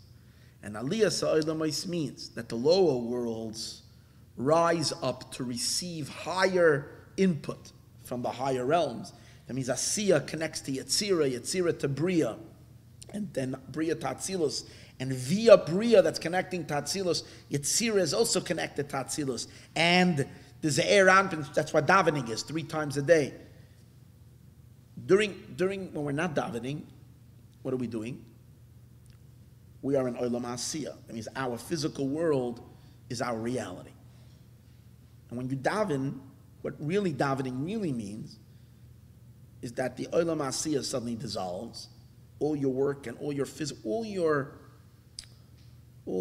And aliyah sa'olamais means that the lower worlds rise up to receive higher input from the higher realms. That means Asiya connects to Yetzirah, Yetzirah to Bria, and then Bria to Atzilus. And via Bria that's connecting to Atzilus, Yetzirah is also connected to Atzilus. And the Ze'er Anpin, that's what davening is, 3 times a day. During when we're not davening, what are we doing? We are in Olam Asiya. That means our physical world is our reality. And when you daven, what really davening really means is that the Olam Asiya suddenly dissolves. All your work and all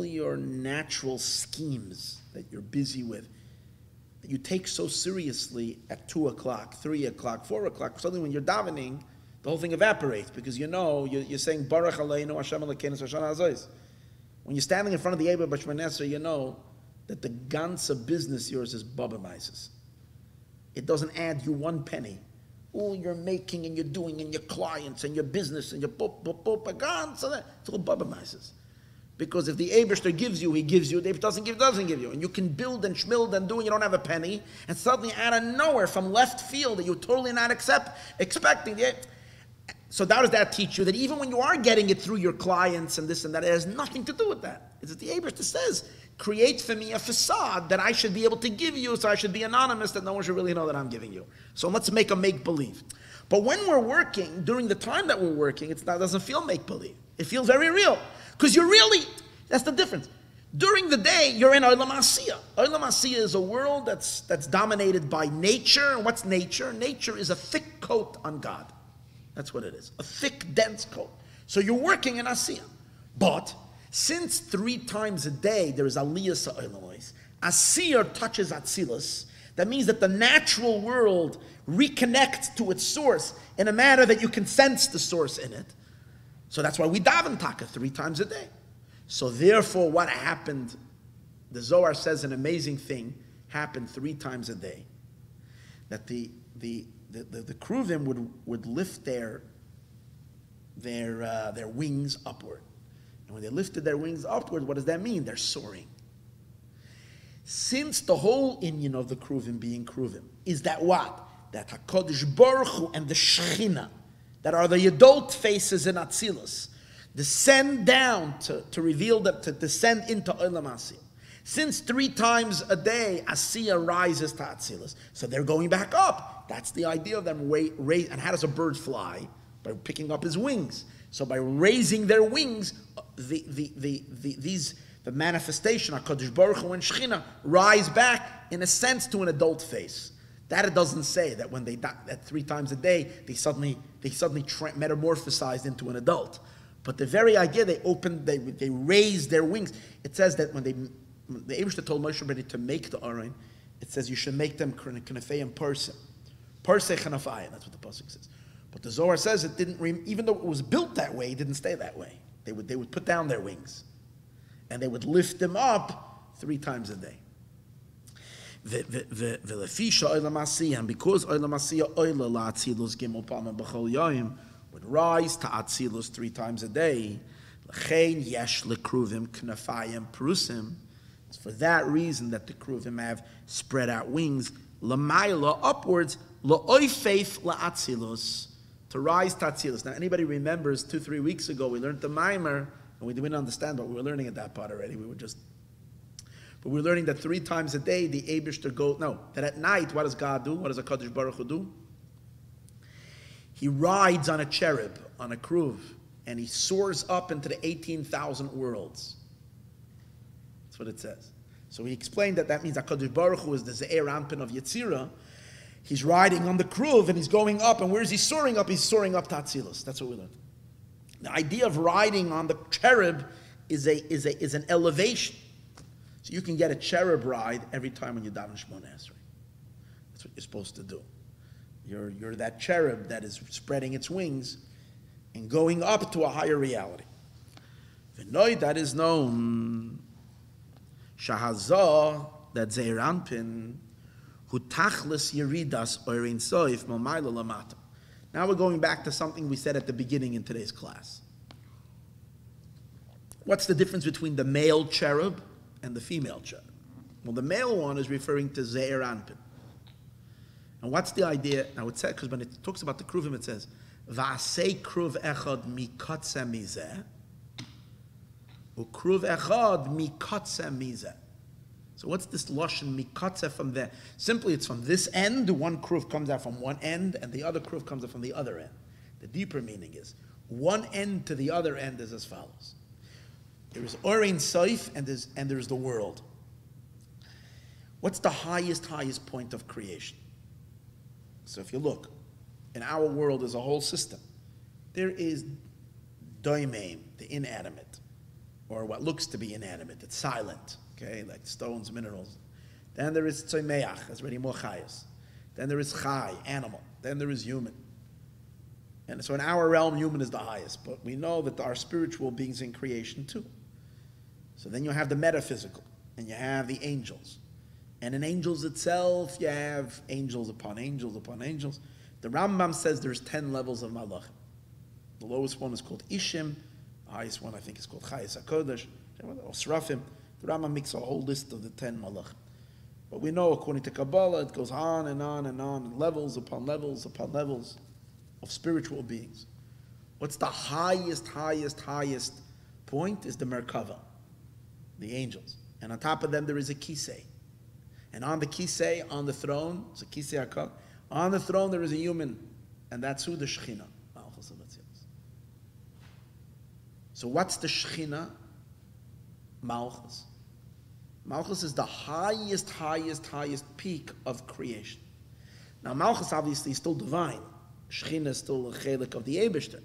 your natural schemes that you're busy with, that you take so seriously at 2 o'clock, 3 o'clock, 4 o'clock. Suddenly when you're davening, the whole thing evaporates because you're saying Baruch Aleinu Hashem Elokeinu Shana Hazois. When you're standing in front of the Eber B'Shmaneser, you know that the ganze business yours is Babamaises. It doesn't add you 1 penny. All you're making and you're doing and your clients and your business and your it's all Babamaises. Because if the Eberster gives you, he gives you. If it doesn't give, doesn't give you. And you can build and schmild and do, and you don't have a penny. And suddenly out of nowhere, from left field, that you're totally not expecting. So how does that teach you? That even when you are getting it through your clients and this and that, it has nothing to do with that. It's that the Eberster says, create for me a facade that I should be able to give you, so I should be anonymous, that no one should really know that I'm giving you. So let's make a make-believe. But when we're working, during the time that we're working, it doesn't feel make-believe. It feels very real. Because you're really, that's the difference. During the day, you're in Olam Asiya. Olam Asiya is a world that's dominated by nature. And what's nature? Nature is a thick coat on God. That's what it is. A thick, dense coat. So you're working in Asiya. But since 3 times a day there is Aliyah Sa'olamais, Asiya touches Atzilus, that means that the natural world reconnects to its source in a manner that you can sense the source in it. So that's why we daven taka 3 times a day. So therefore, what happened? The Zohar says an amazing thing happened 3 times a day. That the Kruvim would lift their wings upward, and when they lifted their wings upward, what does that mean? They're soaring. Since the whole Inyan of the Kruvim being Kruvim is that what? That HaKadosh Baruch Hu and the Shechina, that are the adult faces in Atzilus, descend down to reveal them, to descend into Olam Asiya. Since 3 times a day, Asiya rises to Atzilus. So they're going back up. That's the idea of them raise. And how does a bird fly? By picking up his wings. So by raising their wings, the manifestation, HaKadosh Baruch Hu and Shechina, rise back, in a sense, to an adult face. That it doesn't say that when they that 3 times a day they suddenly metamorphosized into an adult, but the very idea they raised their wings. It says that when the Eibishter told Moshe Rabbeinu to make the Aron, it says you should make them Knafayim Parseh Knafayim. That's what the pasuk says. But the Zohar says it didn't. Even though it was built that way, it didn't stay that way. They would put down their wings, and they would lift them up 3 times a day. And because Olam Asiya Oila La'atzilus Gimel Palma B'chol Yoyim would rise to Atzilus 3 times a day, L'chein Yesh L'Kruvim Knafayim Perusim. It's for that reason that the Kruvim have spread out wings, L'mayla upwards, L'oifeif La'atzilus, to rise to Atzilus. Now, anybody remembers 2-3 weeks ago we learned the Maimer, and we didn't understand, but we were learning at that part already. But we're learning that 3 times a day the Eibishter that at night, what does God do? What does HaKadosh Baruch Hu do? He rides on a cherub, on a kruv, and he soars up into the 18,000 worlds. That's what it says. So he explained that means HaKadosh Baruch Hu is the Ze'er Anpin of Yetzirah. He's riding on the kruv and he's going up, and where is he soaring up? He's soaring up to Atzilus. That's what we learned. The idea of riding on the cherub is an elevation. So you can get a cherub ride every time when you daven Shmoneh Esrei. That's what you're supposed to do. You're that cherub that is spreading its wings and going up to a higher reality. V'noi, that is known. Shahazah, that Zeir Anpin, hu tachlis yeridas oirin soif mamayla lamata. Now we're going back to something we said at the beginning in today's class. What's the difference between the male cherub and the female cherub? Well, the male one is referring to Zeir Anpin. And what's the idea? Now it says, because when it talks about the Kruvim, it says, Va'asei kruv echad mikotze mizeh, ukruv echad mikotze mizeh. So what's this lashon mikotze from there? Simply, it's from this end. One kruv comes out from one end, and the other kruv comes out from the other end. The deeper meaning is, one end to the other end is as follows. There is Orein Soif, and there's the world. What's the highest point of creation? So if you look, in our world there's a whole system. There is doimeim, the inanimate, or what looks to be inanimate. It's silent, okay, like stones, minerals. Then there is tzomeach, that's already more chayas. Then there is chai, animal. Then there is human. And so in our realm, human is the highest. But we know that there are spiritual beings in creation too. So then you have the metaphysical, and you have the angels. And in angels itself, you have angels upon angels upon angels. The Rambam says there's 10 levels of malachim. The lowest one is called Ishim. The highest one, I think, is called Chayes HaKodesh, or Srafim. The Rambam makes a whole list of the 10 malachim. But we know, according to Kabbalah, it goes on and on and on, and levels upon levels upon levels of spiritual beings. What's the highest point is the Merkava, the angels. And on top of them, there is a Kisei. And on the Kisei, on the throne, it's a Kisei HaKodesh. On the throne, there is a human, and that's who the Shechina. So what's the Shechina? Malchus. Malchus is the highest peak of creation. Now Malchus obviously is still divine. Shechina is still a chelik of the Eibishter.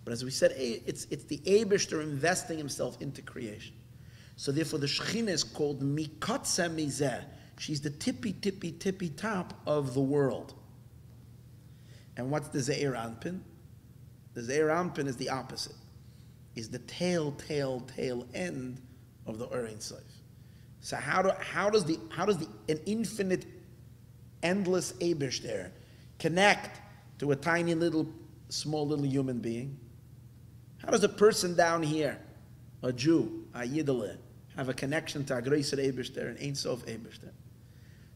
But as we said, it's the Eibishter investing himself into creation. So therefore the Shechina is called Mikotze Mizeh. She's the tippy top of the world. And what's the Zeir Anpin? The Zeir Anpin is the opposite. Is the tail end of the Orein Soif. So how does an infinite, endless Eibush there connect to a tiny small little human being? How does a person down here, a Jew, a Yiddeleh, have a connection to a Greiser Eibush there, an Ein Sof Eibush there?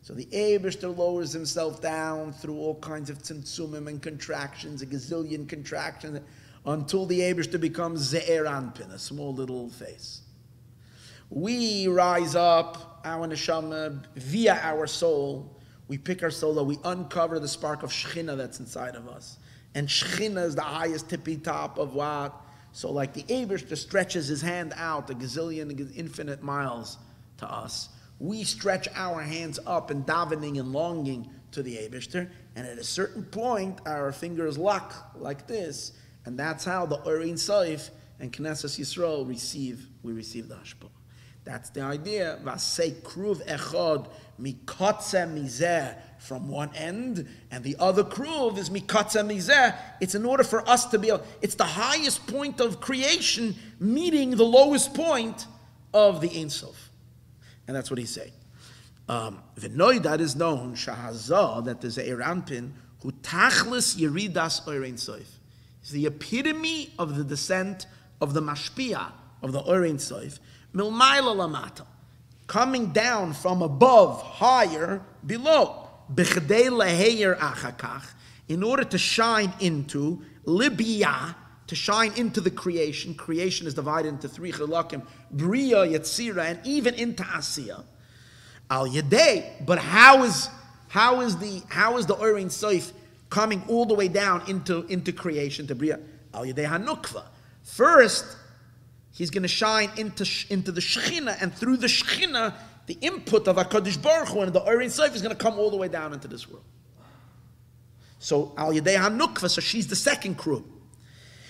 So the Eibishter lowers himself down through all kinds of tzimtzumim and contractions, a gazillion contractions, until the Eibishter becomes Zeir Anpin, a small little face. We rise up, our neshama, via our soul. We pick our soul up, we uncover the spark of Shechina that's inside of us. And Shechina is the highest tippy top of what? So like the Eibishter stretches his hand out a gazillion, infinite miles to us. We stretch our hands up in davening and longing to the Eibishter, and at a certain point, our fingers lock like this, and that's how the Orein Soif and Knesset Yisroel receive the Hashpah. That's the idea. Vasei kruv echad mikotze mizeh from one end, and the other kruv is mikotze mizeh. It's in order for us to be able, it's the highest point of creation meeting the lowest point of the Ein Sof. And that's what he's saying. V'noi, that is known, shahazah, that there's a Zeir Anpin, who tachlis yeridas Orein Soif. It's the epitome of the descent of the mashpia, of the Orein Soif, milmayla lamata, coming down from above, higher, below, b'chdei leheyer achakach, in order to shine into, libya, to shine into the creation. Creation is divided into three chilakim, bria, yetzira, and even into asiya. Al yedei, but how is the Orein Soif coming all the way down into creation, to bria? Al yedei hanukva. First, he's going to shine into the Shechina, and through the Shechina, the input of HaKadosh Baruch Hu and the Orein Soif is going to come all the way down into this world. So al yedei hanukva, so she's the second crew.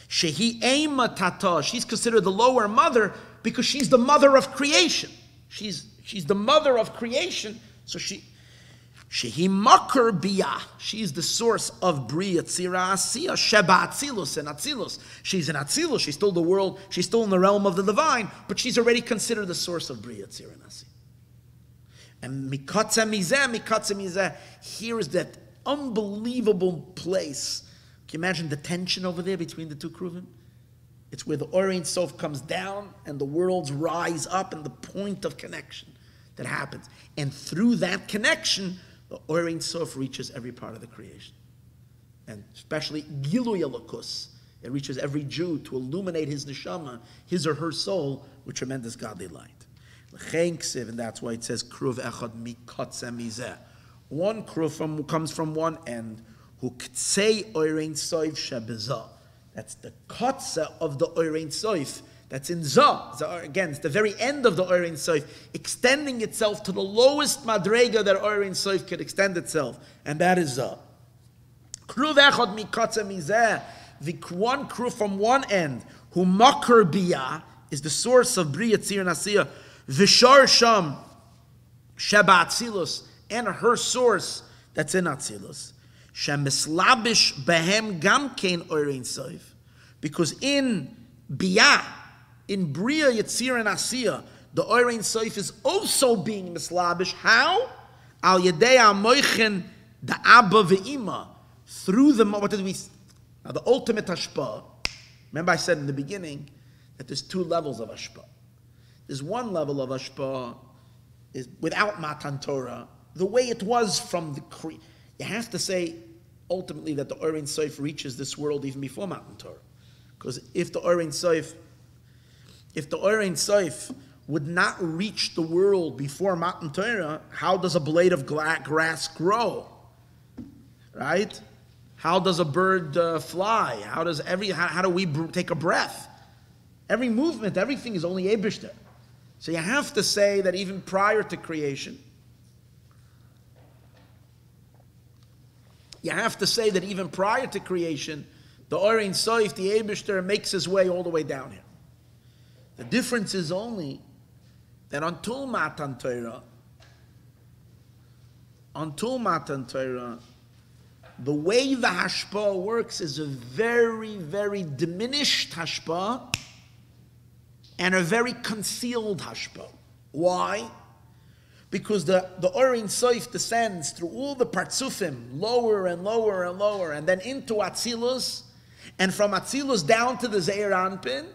Shehi Eima Tata, she's considered the lower mother because she's the mother of creation. She's the mother of creation, so Shehi Makar Biyah, she's the source of Bria Tzira Asiya, Sheba Atzilus and Atzilus. She's in Atzilus, she's still the world, she's still in the realm of the divine, but she's already considered the source of Bria Tzira and Asiya. And mikatze mizeh, here is that unbelievable place. Can you imagine the tension over there between the two Kruvim? It's where the Ein Sof comes down and the worlds rise up, and the point of connection that happens. And through that connection, the Ein Sof reaches every part of the creation. And especially Gilui Elokus, it reaches every Jew to illuminate his neshama, his or her soul, with tremendous godly light. And that's why it says Kruv Echad Mikatze Mizeh. One Kruv comes from one end, who Ktsei Ein Sof Shebezah. That's the Katze of the Ein Sof. That's in Zah. Again, it's the very end of the Ein Sof, extending itself to the lowest madrega that Ein Sof could extend itself, and that is Zah. Kruv Echad Mikatze Mizeh. The one Kruv from one end, who Makar Biyah, is the source of Bria Tzir Nasiyah, Vishar Sham Sheba Atzilus, and her source that's in Atzilus. Shemislabish Behem Gamkein Ein Sof, because in Biyah, in Bria Yitzir and Asiyah, the Ein Sof is also being mislabish. How? Al Yedei HaMoichen the Abba Ve'ima, through the, what did we, now the ultimate hashpah. Remember I said in the beginning that there's two levels of hashpah. There's one level of hashpah is without Matan Torah, the way it was from the you have to say ultimately that the Ein Sof reaches this world even before Matan Torah. Because if the Ein Sof would not reach the world before Matan Torah, how does a blade of grass grow? Right? How does a bird fly? How do we take a breath? Every movement, everything is only Eibishter. So you have to say that even prior to creation, the Ein Sof, the Eibishter, makes his way all the way down here. The difference is only that until Matan Torah, the way the hashpah works is a very, very diminished hashpah and a very concealed hashpah. Why? Because the Ein Sof descends through all the partzufim, lower and lower and lower, and then into Atzilus, and from Atzilus down to the Ze'er Anpin.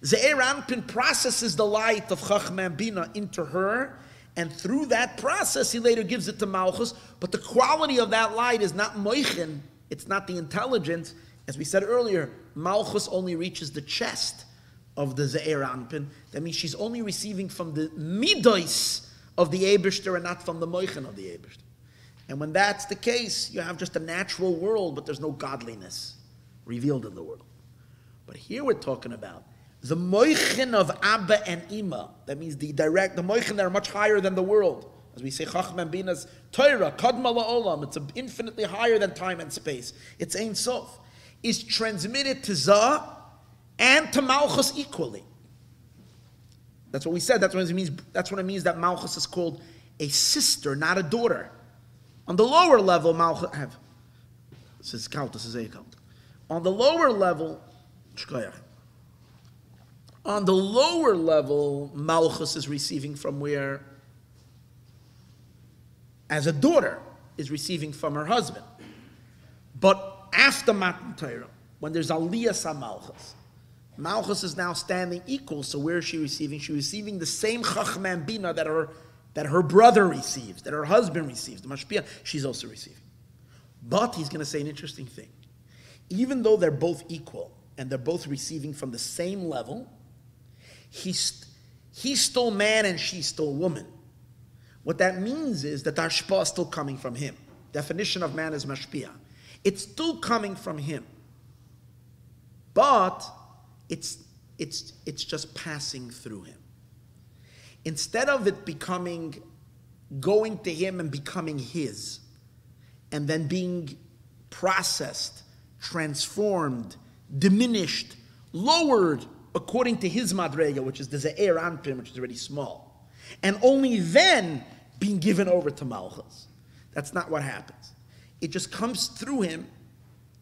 Ze'er Anpin processes the light of Chachma and Bina into her, and through that process, he later gives it to Malchus. But the quality of that light is not moichin, it's not the intelligence. As we said earlier, Malchus only reaches the chest of the Ze'er Anpin. That means she's only receiving from the midos of the Eibishter and not from the moichin of the Eibishter. And when that's the case, you have just a natural world, but there's no godliness revealed in the world. But here we're talking about the moichin of Abba and Ima. That means the moichin that are much higher than the world. As we say, Chachma and Bina's Torah, Kadma La'olam, it's infinitely higher than time and space. It's Ein Sof. Is transmitted to Zah and to Malchus equally. That's what we said. That's what it means that Malchus is called a sister, not a daughter. On the lower level, Malchus this is count. On the lower level, Malchus is receiving from where, as a daughter, is receiving from her husband. But after Matan Torah, when there's Aliyah Malchus, Malchus is now standing equal. So where is she receiving? She's receiving the same Chachma and Bina that her brother receives, that her husband receives. The Mashpia, she's also receiving. But he's going to say an interesting thing. Even though they're both equal and they're both receiving from the same level, he's still man and she's still woman. What that means is that the hashpah is still coming from him. Definition of man is mashpia. It's still coming from him. But it's just passing through him. Instead of it going to him and becoming his, and then being processed, transformed, diminished, lowered according to his madrega, which is the Ze'er Anpin, which is already small, and only then being given over to Malchus. That's not what happens. It just comes through him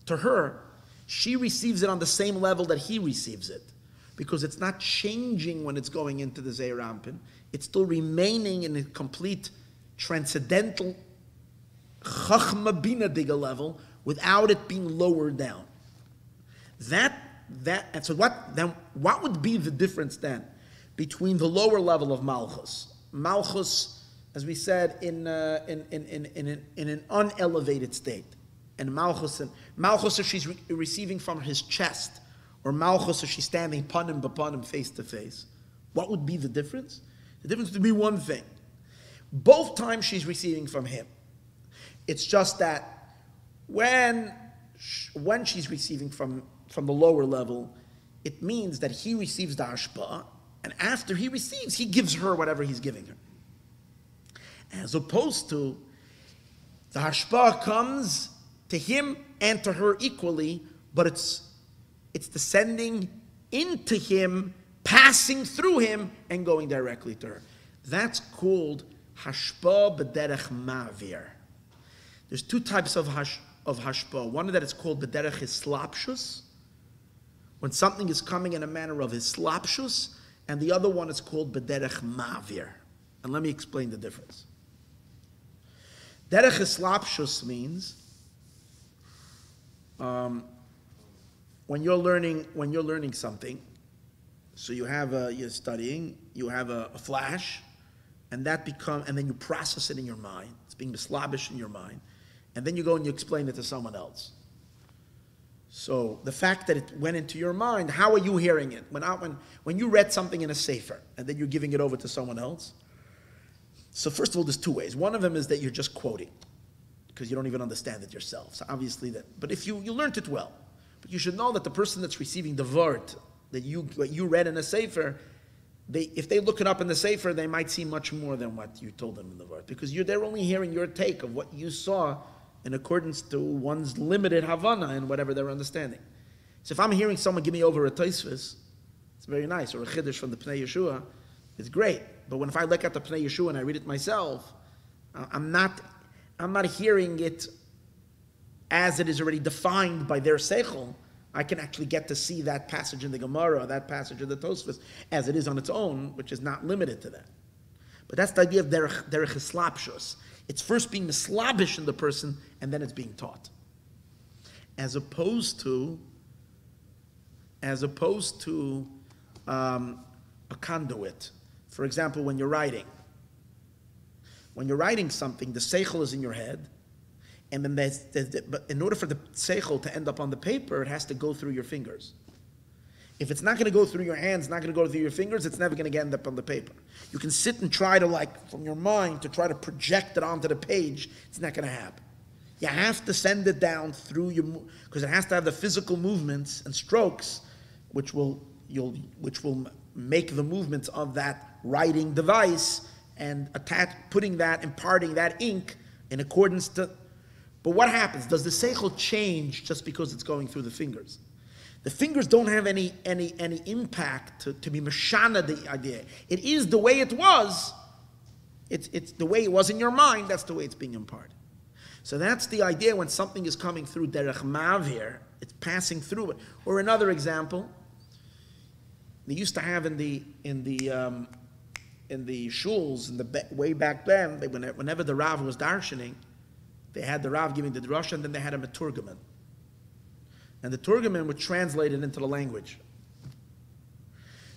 to her. She receives it on the same level that he receives it, because it's not changing when it's going into the Ze'er Anpin. It's still remaining in a complete transcendental Chachma Bina Diga level without it being lowered down. And so what would be the difference then between the lower level of Malchus? Malchus, as we said, in an unelevated state. And Malchus if she's receiving from his chest, or Malchus if she's standing panim face to face. What would be the difference? The difference would be one thing. Both times she's receiving from him. It's just that when she's receiving from the lower level, it means that he receives the hashpah, and after he receives, he gives her whatever he's giving her. As opposed to, the hashpah comes to him and to her equally, but it's descending into him, passing through him, and going directly to her. That's called hashpah b'derech ma'avir. There's two types of hashpah. One that is called b'derech hislapshus, when something is coming in a manner of hislapshus, and the other one is called b'derech ma'avir. And let me explain the difference. Derech hislapshus means when you're learning something, so you're studying, you have a flash, and then you process it in your mind. It's being mislabish in your mind, and then you go and you explain it to someone else. So the fact that it went into your mind, how are you hearing it? When you read something in a sefer, and then you're giving it over to someone else. So first of all, there's two ways. One of them is that you're just quoting, because you don't even understand it yourself. So obviously but if you learned it well, but you should know that the person that's receiving the word that you read in a sefer, if they look it up in the sefer, they might see much more than what you told them in the word, because they're only hearing your take of what you saw in accordance to one's limited havana and whatever they're understanding. So if I'm hearing someone give me over a Tosfos, it's very nice, or a chiddush from the Pnei Yeshua, it's great. But if I look at the Pnei Yeshua and I read it myself, I'm not hearing it as it is already defined by their seichel. I can actually get to see that passage in the Gemara, that passage in the Tosfos, as it is on its own, which is not limited to that. But that's the idea of derech hislapshus. It's first being mislabish in the person, and then it's being taught. As opposed to a conduit. For example, when you're writing something, the seichel is in your head, and then but in order for the seichel to end up on the paper, it has to go through your fingers. If it's not going to go through your hands, not going to go through your fingers, it's never going to end up on the paper. You can sit and try to, from your mind, to try to project it onto the page. It's not going to happen. You have to send it down through because it has to have the physical movements and strokes, which will make the movements of that writing device and imparting that ink in accordance to. But what happens? Does the seichel change just because it's going through the fingers? The fingers don't have any impact to be mashana the idea. It is the way it was. It's the way it was in your mind. That's the way it's being imparted. So that's the idea when something is coming through derech mavir. It's passing through it. Or another example, they used to have in the shuls way back then. Whenever the Rav was darshaning, they had the Rav giving the drasha, and then they had a meturgaman. And the Turgaman would translate it into the language.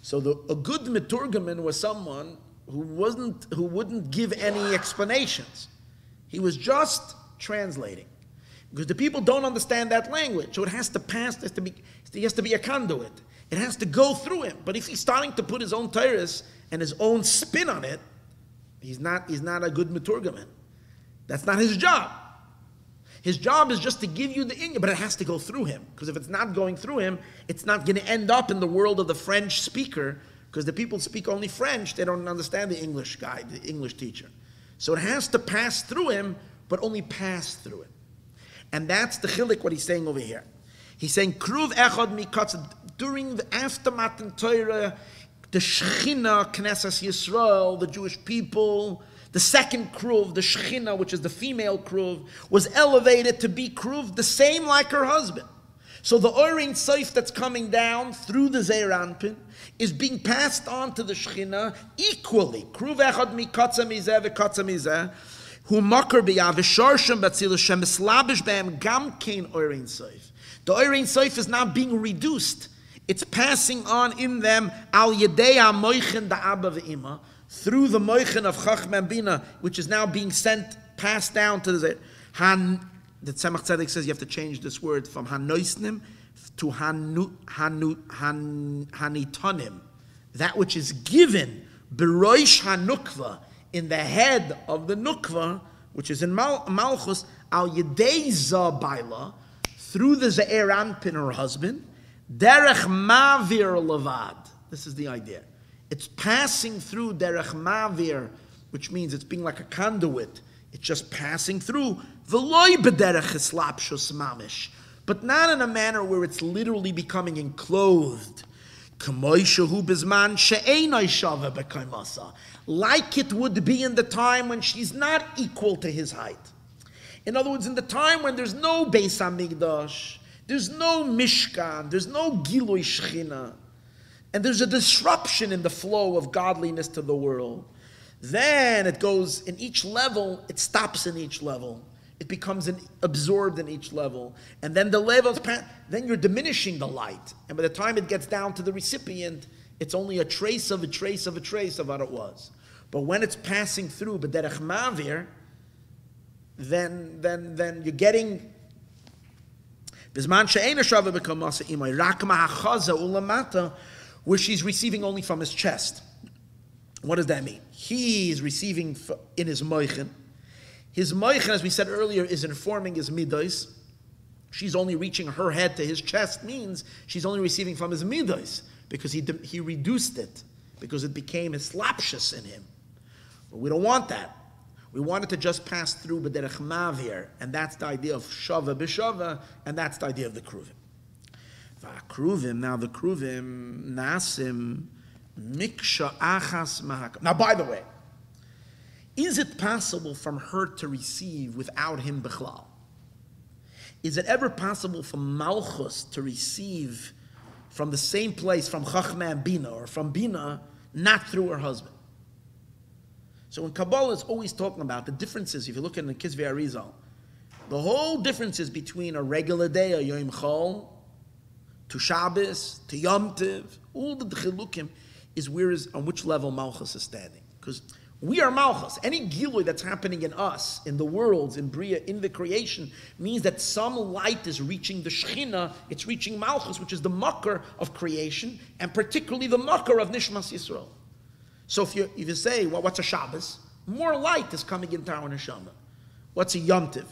So a good Meturgaman was someone who wouldn't give any explanations. He was just translating. Because the people don't understand that language. So it has to pass, he has to be a conduit. It has to go through him. But if he's starting to put his own tyrus and his own spin on it, he's not a good Meturgaman. That's not his job. His job is just to give you the Inyan, but it has to go through him. Because if it's not going through him, it's not going to end up in the world of the French speaker, because the people speak only French. They don't understand the English guy, the English teacher. So it has to pass through him, but only pass through him. And that's the chilik, what he's saying over here. He's saying, Kruv echad mikatz, during the after Matan Torah, the Shechina, Knesset Yisroel, the Jewish people, the second Kruv, the Shechina, which is the female Kruv, was elevated to be Kruv the same like her husband. So the Orein Seif that's coming down through the Zeir Anpin is being passed on to the Shechina equally. Kruv echad mikatza mizeh v'katza mizeh hu makar b'yah v'sharshem b'tzilus shem mislabish b'hem gam kein Orein Seif. The Orein Seif is now being reduced. It's passing on in them al yedei ha-moichin da'abba v'ima, through the moichin of Chacham and Bina, which is now being passed down to the Zeir. The Tzemach Tzedek says you have to change this word from hanoisnim to hanitonim. That which is given, beroish hanukva, in the head of the nukva, which is in Malchus, al yedei zabayla, through the Zeir Anpin, her husband, derech mavir levad. This is the idea. It's passing through derech mavir, which means it's being like a conduit. It's just passing through. V'loy b'derech eslapshus mamish, but not in a manner where it's literally becoming enclosed. Like it would be in the time when she's not equal to his height. In other words, in the time when there's no Beis HaMikdash, there's no Mishkan, there's no Gilui Shechina, and there's a disruption in the flow of godliness to the world. Then it goes in each level, it stops in each level. It becomes absorbed in each level. And then the levels, then you're diminishing the light. And by the time it gets down to the recipient, it's only a trace of a trace of a trace of what it was. But when it's passing through b'derech mavir, then you're getting where she's receiving only from his chest. What does that mean? He is receiving in his moichin. His moichin, as we said earlier, is informing his midos. She's only reaching her head to his chest, means she's only receiving from his midos, because he reduced it, because it became his slapshus in him. But we don't want that. We want it to just pass through b'derech mavir, and that's the idea of shava b'shava, and that's the idea of the kruvim. Now the kruvim nasim miksha achas mahakam. Now, by the way, is it possible from her to receive without him bichlal? Is it ever possible for Malchus to receive from the same place, from Chachma and Bina, or from Bina, not through her husband? So when Kabbalah is always talking about the differences, if you look at the Kisvei Arizal, the whole differences between a regular day, a Yom Chol, to Shabbos, to Yom Tiv, all the chilukim is on which level Malchus is standing. Because we are Malchus. Any gilui that's happening in us, in the worlds, in Bria, in the creation, means that some light is reaching the Shechina, it's reaching Malchus, which is the makar of creation, and particularly the makar of Nishmas Yisroel. So if you say, well, what's a Shabbos? More light is coming into our neshama. What's a Yom Tiv?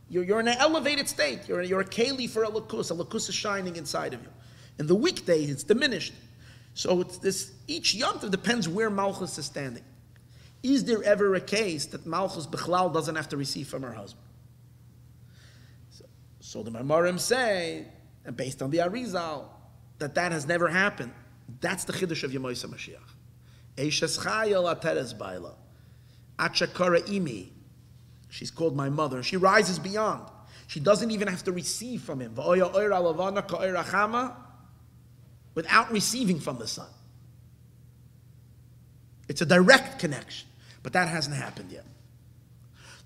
You're in an elevated state. You're a keli for a lakus. A lakus is shining inside of you. In the weekdays, it's diminished. So it's this. Each Yom Tiv depends where Malchus is standing. Is there ever a case that Malchus Bechlal doesn't have to receive from her husband? So the Mamorim say, and based on the Arizal, that has never happened. That's the Chiddush of Yemoisa Mashiach. Eishes Chayil Ateres Baila. Achakara Imi. She's called my mother. She rises beyond. She doesn't even have to receive from him. Without receiving from the son. It's a direct connection. But that hasn't happened yet.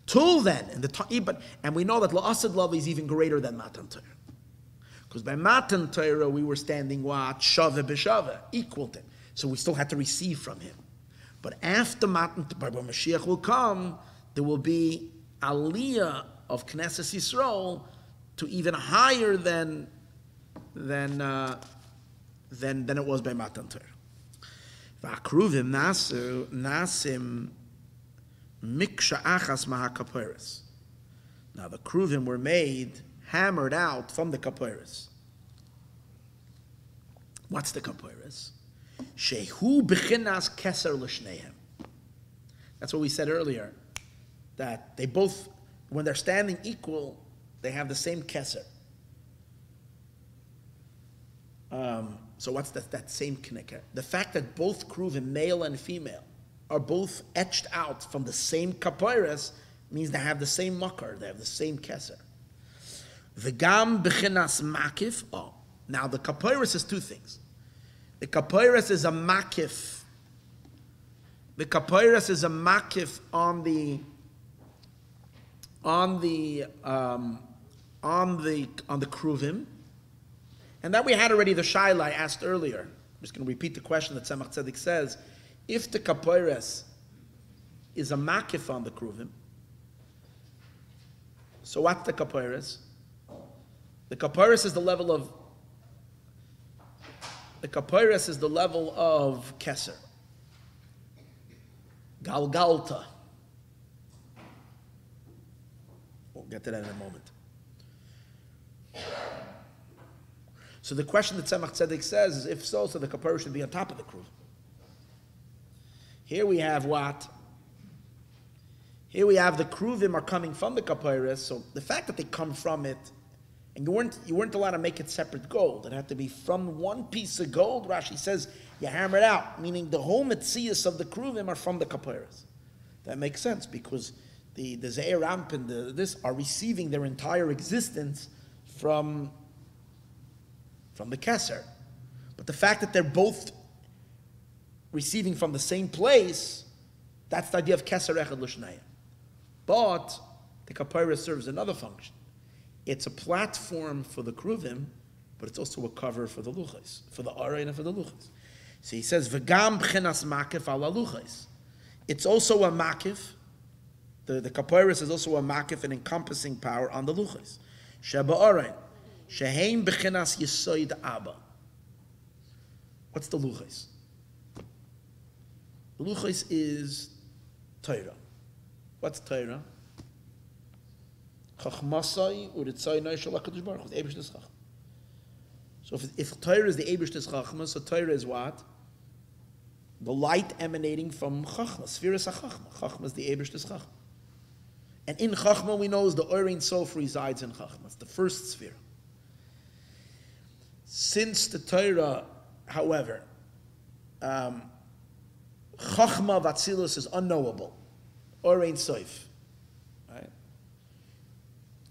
Till then, and we know that La'asad Love is even greater than Matan Torah. Because by Matan Torah, we were standing what? Shava b'shava, equal to him. So we still had to receive from him. But after Matan Torah, when Mashiach will come, there will be aliyah of Knesset Yisroel to even higher than it was by Matan Torah. Hakruvim nasim miksha achas mahakaperes. Now the kruvim were hammered out from the kaperes. What's the kaperes? Shehu bechinas keser l'shneihem. That's what we said earlier, that they both, when they're standing equal, they have the same keser. So what's that same kinniker? The fact that both kruvim, male and female, are both etched out from the same kapiris means they have the same makar, they have the same keser. V'gam b'chinas makif. Oh, now the kaporos is two things. The kaporos is a makif. The kaporos is a makif on the kruvim, and that we had already the shaila I asked earlier. I'm just going to repeat the question that Tzemach Tzedek says: if the kaporos is a makif on the kruvim, so what's the kaporos? The kaporos is the level of keser, galgalta. We'll get to that in a moment. So the question that Tzemach Tzedek says is, if so the kapara should be on top of the kruvim. Here we have what? Here we have the kruvim are coming from the kaparas, so the fact that they come from it, and you weren't allowed to make it separate gold. It had to be from one piece of gold. Rashi says you hammer it out, meaning the whole metzias of the kruvim are from the kaparas. That makes sense because the Zeir Ramp and this are receiving their entire existence from the Keser. But the fact that they're both receiving from the same place, that's the idea of Keser Echad L'Shnaya. But the Kapara serves another function. It's a platform for the Kruvim, but it's also a cover for the Luchas, for the Arayin and for the Luchas. So he says, V'gam b'chinas makif ala Luchas. It's also a makif. The Kaporos is also a makif, an encompassing power on the Luchas. Sheba Arayin. Sheheim b'chinas Yisoid Abba. What's the Luchas? The Luchas is Torah. What's Torah? Chachmasai u'ritzaynai shel HaKadosh Baruch Hu, the Eibishter's Chachma. So if Torah is the Eibishter's Chachma, so Torah is what? The light emanating from Chachma, Sfiras HaChachma. Chachma is the Eibishter's Chachma. And in Chachma we know is the Orein Sof resides in Chachma. It's the first sphere. Since the Torah, however, Chachma Vatzilus is unknowable, Orein Sof. Right?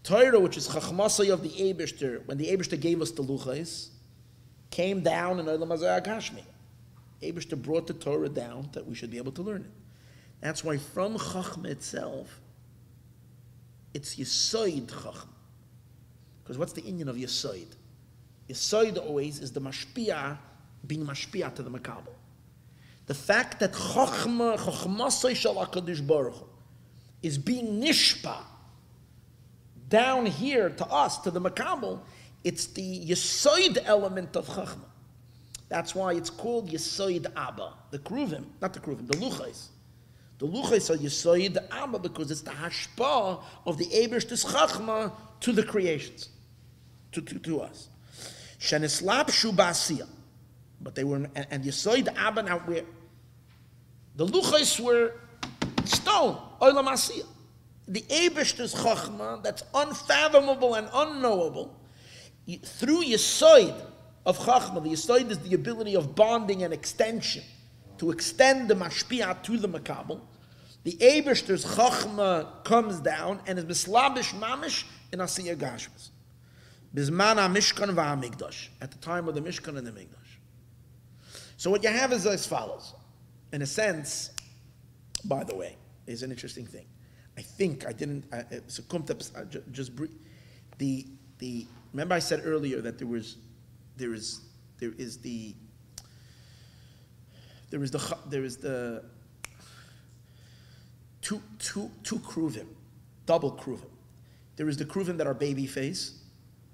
Torah, which is Chachmasai of the Eibishter, when the Eibishter gave us the Luchais, came down in Olam Hazeh HaGashmi. Eibishter brought the Torah down that we should be able to learn it. That's why from Chachma itself, it's Yisoid Chachma. Because what's the Inyan of Yisoid? Yisoid always is the Mashpia being Mashpia to the Makabel. The fact that Chachmasai Shel HaKadosh Baruch Hu is being Nishpa down here to us, to the Makabel, it's the Yisoid element of Chachma. That's why it's called Yisoid Abba. The Kruvim, not the Kruvim, the Luchais. The Luchais are Yisoid Abba because it's the Hashpah of the Eibishter's Chachma to the creations, to us. Shenislap Shubasiya. But they were, and Yisoid Abba, now where the Luchais were stone, Olam Asiyah. The Eibishter's Chachma, that's unfathomable and unknowable, through Yisoid of Chachma, the Yisoid is the ability of bonding and extension, to extend the Mashpia to the Makabel. The Eibishter's Chachma comes down and is Mislabish Mamish in Asiyah Gashmas. Bizman HaMishkan VaHaMikdash, at the time of the Mishkan and the Mikdash. So what you have is as follows. In a sense, by the way, is an interesting thing. I think I didn't. Remember I said earlier that there is the two kruvim, double kruvim. There is the kruvim that are baby face,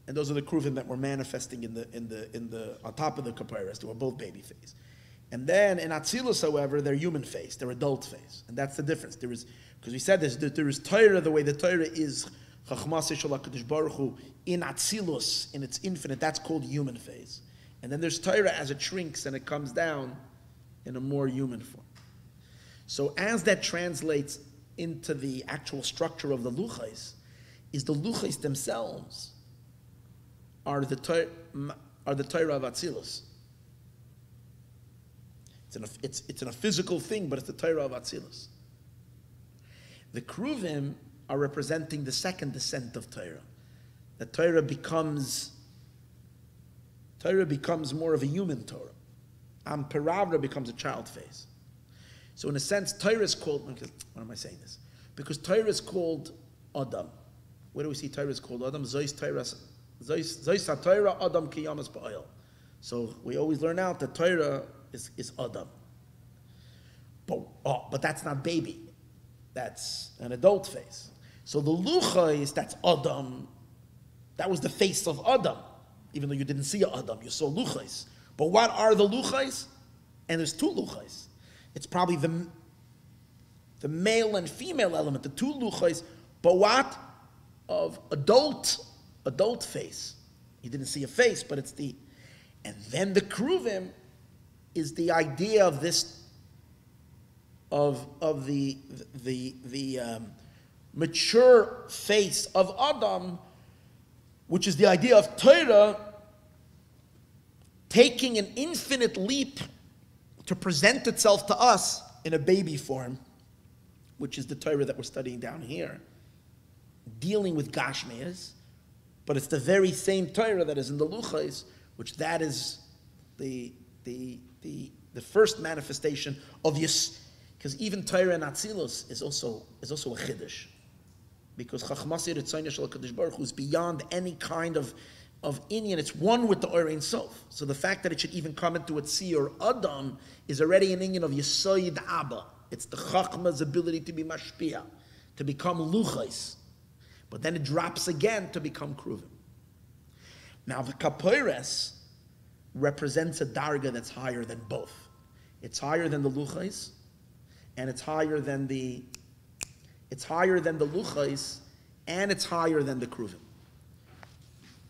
and those are the kruvim that were manifesting in the on top of the kaparas. They were both baby face. And then in Atzilus, however, they're human face, they're adult face, and that's the difference. There is, because we said this, that there is Torah, the way the Torah is Chachmasei Shel HaKadosh Baruch Hu in Atzilus, in its infinite, that's called human face. And then there's Torah as it shrinks and it comes down in a more human form. So as that translates into the actual structure of the Luchais, is the Luchais themselves are the Torah of Atzilus. It's in a physical thing, but it's the Torah of Atzilus. The Kruvim are representing the second descent of Torah. that Torah becomes more of a human Torah. Peravra becomes a child phase. So in a sense, Torah is called, why am I saying this? Because Torah is called Adam. Where do we see Torah is called Adam? Zois HaTorah Adam ki yamas ba'oil. So we always learn out that Torah is Adam. But that's not baby. That's an adult face. So the luchais, that's Adam. That was the face of Adam. Even though you didn't see Adam, you saw luchais. But what are the luchais? And there's two luchais. It's probably the male and female element, the two luchais. But what? Of adult face. You didn't see a face, but it's the... And then the Hakruvim is the idea of this, of the mature face of Adam, which is the idea of Torah taking an infinite leap to present itself to us in a baby form, which is the Torah that we're studying down here, dealing with Gashmias, but it's the very same Torah that is in the Luchais, which that is the first manifestation of Yis, because even Torah and Atzilus is also a Chiddush, because Chachmasi Ritzayin Shel HaKadosh Baruch Hu is beyond any kind of Inyan. It's one with the Or Ein Sof. So the fact that it should even come into its Tziyur Adam is already an Inyan of Yisoid Abba. It's the Chachma's ability to be Mashpia, to become Luchais. But then it drops again to become Kruvim. Now the Kapoires represents a Darga that's higher than both. It's higher than the Luchais, and it's higher than the Luchais, and it's higher than the Kruvim.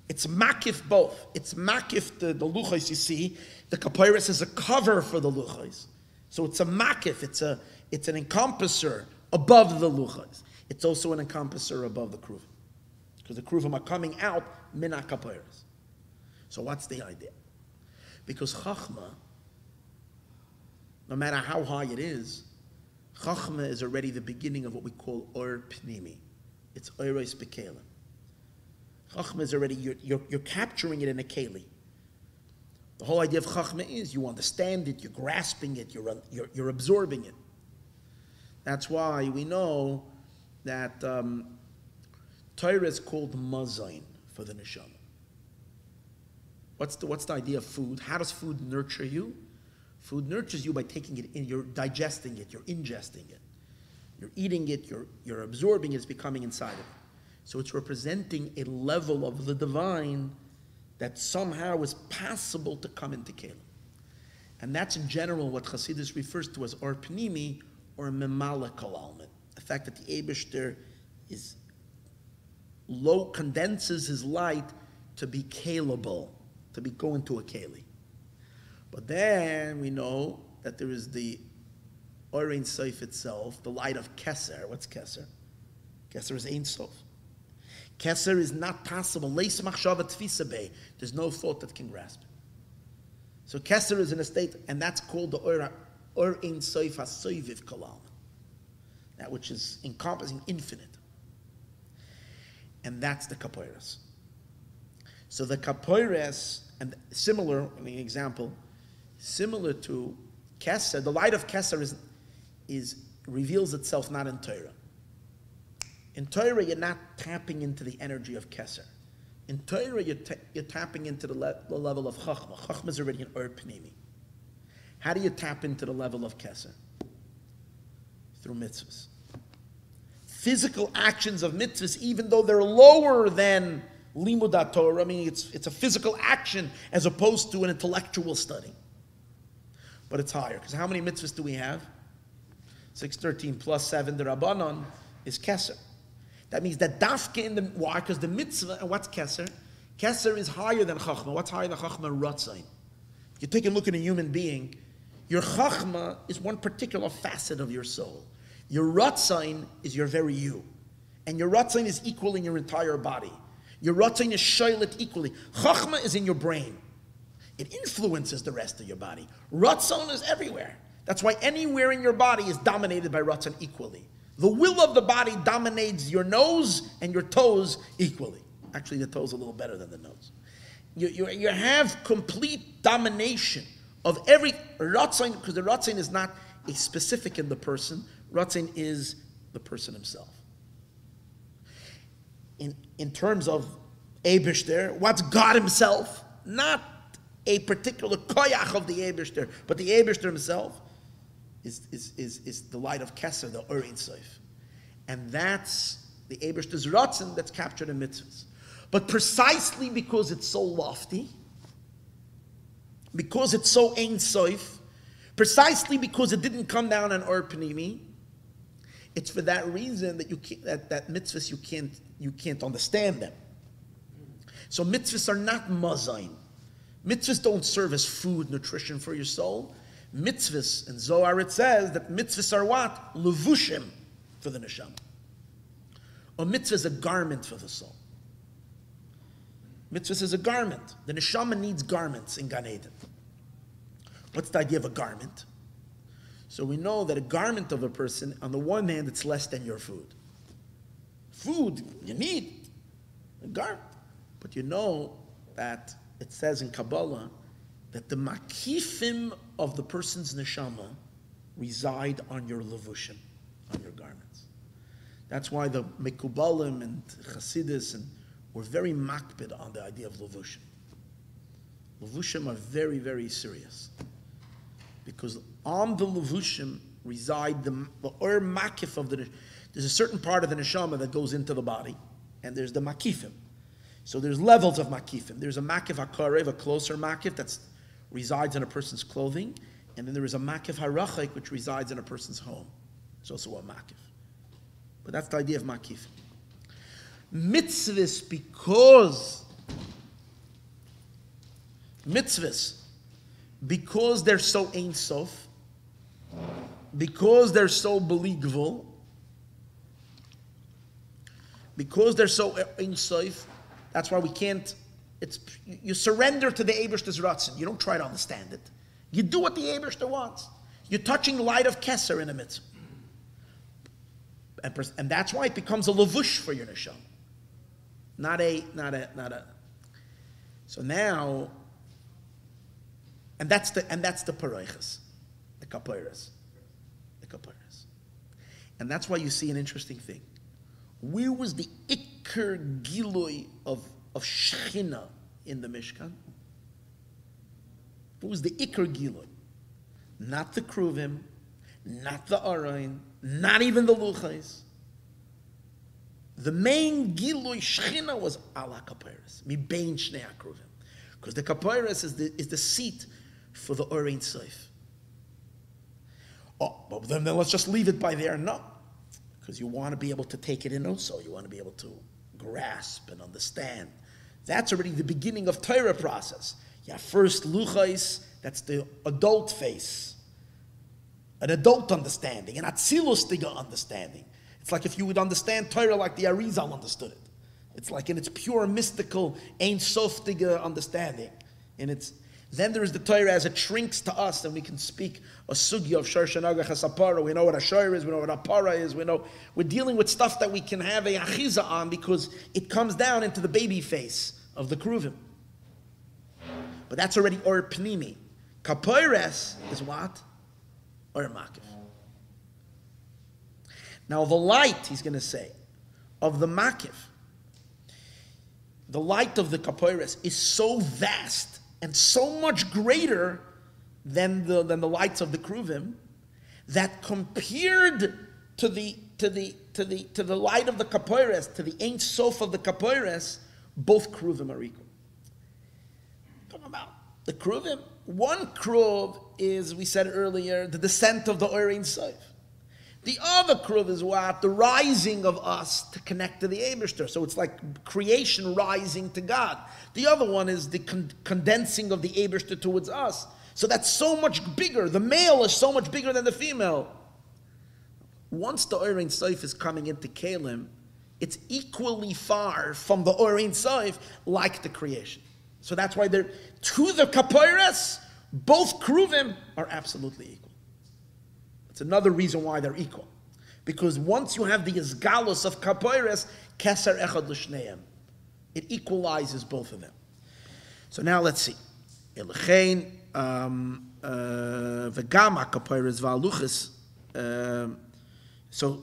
It's makif both. It's makif the Luchais, you see. The Kapoires is a cover for the Luchais. So it's a makif, it's an encompasser above the Luchais. It's also an encompasser above the Kruvim. Because the Kruvim are coming out min HaKapoires. So what's the idea? Because Chachma, no matter how high it is, Chachma is already the beginning of what we call Or Pnimi. It's Oiros Bekelim. Chachma is already, you're capturing it in a keli. The whole idea of Chachma is you understand it, you're grasping it, you're absorbing it. That's why we know that Torah is called Mazayin for the Neshama. What's the idea of food? How does food nurture you? Food nurtures you by taking it in, you're digesting it, you're ingesting it. You're eating it, you're absorbing it, it's becoming inside of it. So it's representing a level of the divine that somehow is possible to come into Kelim. And that's in general what Chassidus refers to as Or Pnimi, or Memala Kol Almin. The fact that the Eibishter is condenses his light to be kalable, to go into a keli. But then we know that there is the Or Ein Sof itself, the light of Keser. What's Keser? Keser is Ein Sof. Keser is not possible. Leis machshava tfisa bei. There's no thought that can grasp it. So Keser is in a state, and that's called the Or Ein Sof HaSoviv Kol Almin. That which is encompassing infinite. And that's the Kapoires. So the Kapoires, and similar, I mean, example, similar to Keser, the light of Keser reveals itself not in Torah. In Torah, you're not tapping into the energy of Keser. In Torah, you're tapping into the level of Chachma. Chachma is already an Or Pnimi. How do you tap into the level of Keser? Through mitzvahs. Physical actions of mitzvahs, even though they're lower than Limud Torah, I mean, it's a physical action as opposed to an intellectual study. But it's higher, because how many mitzvahs do we have? 613 plus 7, the Rabbanon, is Keser. That means that dafke in the, why? Because the mitzvah, and what's Keser? Keser is higher than Chachma. What's higher than Chachma? Ratzain. If you take a look at a human being, your Chachma is one particular facet of your soul. Your Ratzain is your very you. And your Ratzain is equal in your entire body. Your Ratzain is shaylet equally. Chachma is in your brain. It influences the rest of your body. Ratzon is everywhere. That's why anywhere in your body is dominated by Ratzon equally. The will of the body dominates your nose and your toes equally. Actually, the toe is a little better than the nose. You have complete domination of every Ratzain, because the Ratzain is not a specific in the person. Ratzain is the person himself. In terms of Eibishter, what's God himself? Not a particular koyach of the Eibishter, but the Eibishter himself is the light of Keser, the Or Ein Sof. And that's the Eibishter's Ratzon that's captured in mitzvahs. But precisely because it's so lofty, because it's so Ein Sof, precisely because it didn't come down on Or Pnimi, it's for that reason that that mitzvahs you can't understand them. So mitzvahs are not mazayin. Mitzvahs don't serve as food, nutrition for your soul. Mitzvahs, in Zohar it says that mitzvahs are what? Levushim for the neshama. A mitzvah is a garment for the soul. Mitzvahs is a garment. The neshama needs garments in Gan Eden. What's the idea of a garment? So we know that a garment of a person, on the one hand, it's less than your food. Food, you need a garment. But you know that it says in Kabbalah that the makifim of the person's neshama reside on your levushim, on your garments. That's why the Mekubalim and Chassidus were very makpid on the idea of levushim. Levushim are very, very serious. Because on the levushim reside the or makif of the. There's a certain part of the neshama that goes into the body, and there's the makifim. So there's levels of makifim. There's a makif hakarev, a closer makif that resides in a person's clothing, and then there is a makif harachik which resides in a person's home. It's also a makif. But that's the idea of makif. Mitzvahs, because they're so Ein Sof, because they're so believable, because they're so Ein Sof, that's why we can't, you surrender to the Eibishter's Ratzon. You don't try to understand it. You do what the Eibishter wants. You're touching the light of Keser in a mitzvah. And that's why it becomes a levush for your neshama. Not a. So now, and that's the paroiches, the kapoiras. And that's why you see an interesting thing. Where was the ikar giloi of Shechina in the Mishkan? What was the ikar giloi? Not the Kruvim, not the Arayin, not even the Luchais. The main giloi Shechina was ala kapoiras, mi bein shnei Hakruvim. Because the kapoiras is the seat for the Or Ein Sof. Oh, but then let's just leave it by there. No. Because you want to be able to take it in also. You want to be able to grasp and understand. That's already the beginning of Torah process. Yeah, first luchais, that's the adult face. An adult understanding, an atzilus tiga understanding. It's like if you would understand Torah like the Arizal understood it. It's like in its pure mystical, Ein Sof tiga understanding. Then there is the Torah as it shrinks to us, and we can speak a sugya of Shor Shenagach HaSapara. We know what a shor is, we know what a para is, we're dealing with stuff that we can have a achiza on because it comes down into the baby face of the Kruvim. But that's already Or Pnimi. Kapoires is what? Or Makif. Now the light, he's going to say, of the Makif, the light of the Kapoires is so vast and so much greater than the lights of the Kruvim, that compared to the light of the Kapoires, to the Ein Sof of the Kapoires, both Kruvim are equal. Talking about the Kruvim, one Kruv is, we said earlier, the descent of the Or Ein Sof. The other Kruv is what? The rising of us to connect to the Eibishter. So it's like creation rising to God. The other one is the condensing of the Eibishter towards us. So that's so much bigger. The male is so much bigger than the female. Once the Or Ein Sof is coming into Kalim, it's equally far from the Or Ein Sof like the creation. So that's why they're, to the Kapoiras, both Kruvim are absolutely equal. It's another reason why they're equal. Because once you have the Izgalus of Kapoiras, Keser Echad L'Shneim. It equalizes both of them. So now let's see. V'gam hakaporos v'aluchos.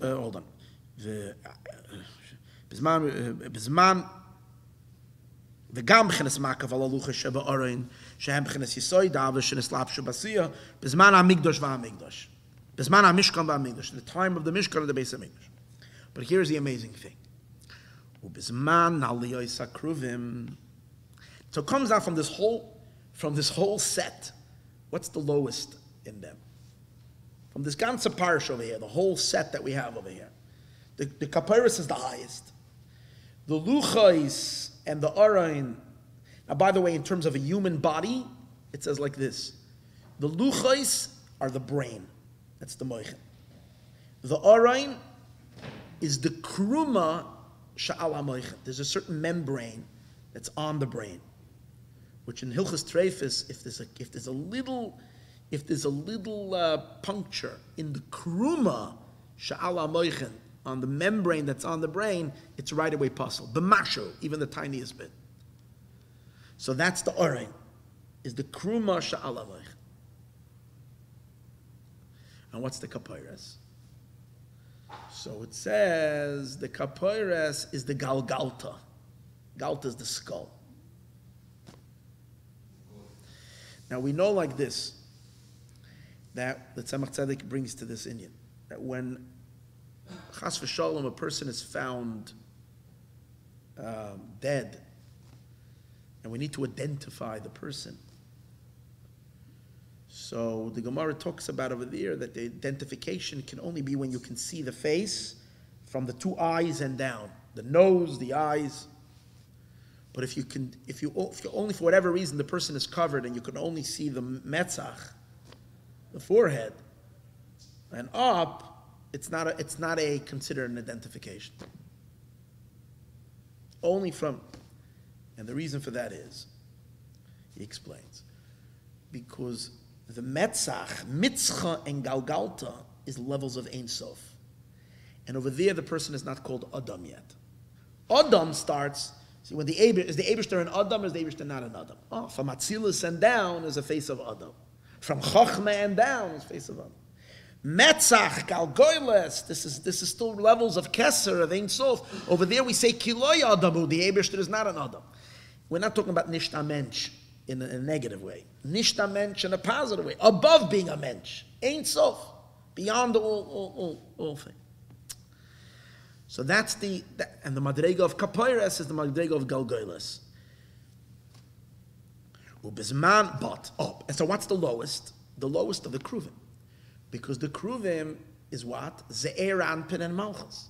Hold on. Bizman וגם בכנס מעקב על הלוחה שבאורן, שהם בכנס יסוי דאבה שנסלאב שבסייה, בזמן המקדוש והמקדוש. בזמן המשכן והמקדוש. The time of the Mishkan and the base of Mikdash. But here's the amazing thing. ובזמן עליות Hakruvim. So it comes out from this whole set. What's the lowest in them? From this ganze parsha over here, the whole set that we have over here. The kaporos is the highest. The luchos and the arayin. Now, by the way, in terms of a human body, it says like this. The luchos are the brain. That's the moichin. The arayin is the kruma sha'al ha-moichin. There's a certain membrane that's on the brain, which in Hilchos Treifus, if there's a little puncture in the kruma sha'al ha-moichin, on the membrane that's on the brain, it's right away puzzle. B'mashu, even the tiniest bit. So that's the orain, is the kruma sha'al ha-moichin. And what's the kaporos? So it says the kaporos is the galgalta. Galta is the skull. Now we know like this, that the Tzemach Tzedek brings to this Inyan, that when Chas v'shalom, a person is found dead, and we need to identify the person. So the Gemara talks about over there that the identification can only be when you can see the face from the two eyes and down, the nose, the eyes. But if you only for whatever reason the person is covered and you can only see the metzach, the forehead, and up, it's not a considered an identification. Only from, and the reason for that is, he explains, because the metzach, mitzcha, and galgalta is levels of Ein Sof, and over there the person is not called Adam yet. Adam starts. See, when is the Eibishter an Adam, or is the Eibishter not an Adam? Oh, from Atzilus and down is the face of Adam. From Chochmah and down is the face of Adam. Metzach, Galgoyles, this is still levels of Keser, of Ein Sof. Over there we say Kiloy Adamu, the Eibishter is not an Adam. We're not talking about Nishta Mensch in a negative way. Nishta Mensch in a positive way. Above being a Mensch. Ein Sof. Beyond all things. So that's and the Madrega of Kaporos is the Madrega of Galgoyles. And so what's the lowest? The lowest of the Kruvim. Because the Kruvim is what? Ze'er, Anpin, and Malchus.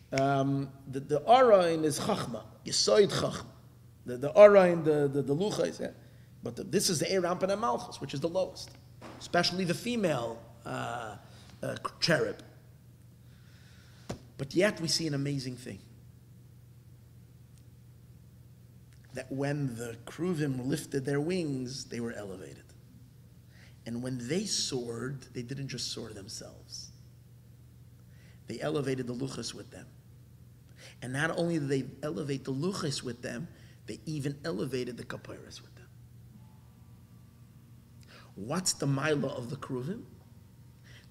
The Arayin is Chachma, Yesoid Chachma. The Arayin, the Lucha is, yeah. But this is the Ze'er, Anpin, and Malchus, which is the lowest. Especially the female cherub. But yet we see an amazing thing. That when the Kruvim lifted their wings, they were elevated. And when they soared, they didn't just soar themselves. They elevated the luchos with them. And not only did they elevate the luchos with them, they even elevated the kaporos with them. What's the maila of the Kruvim?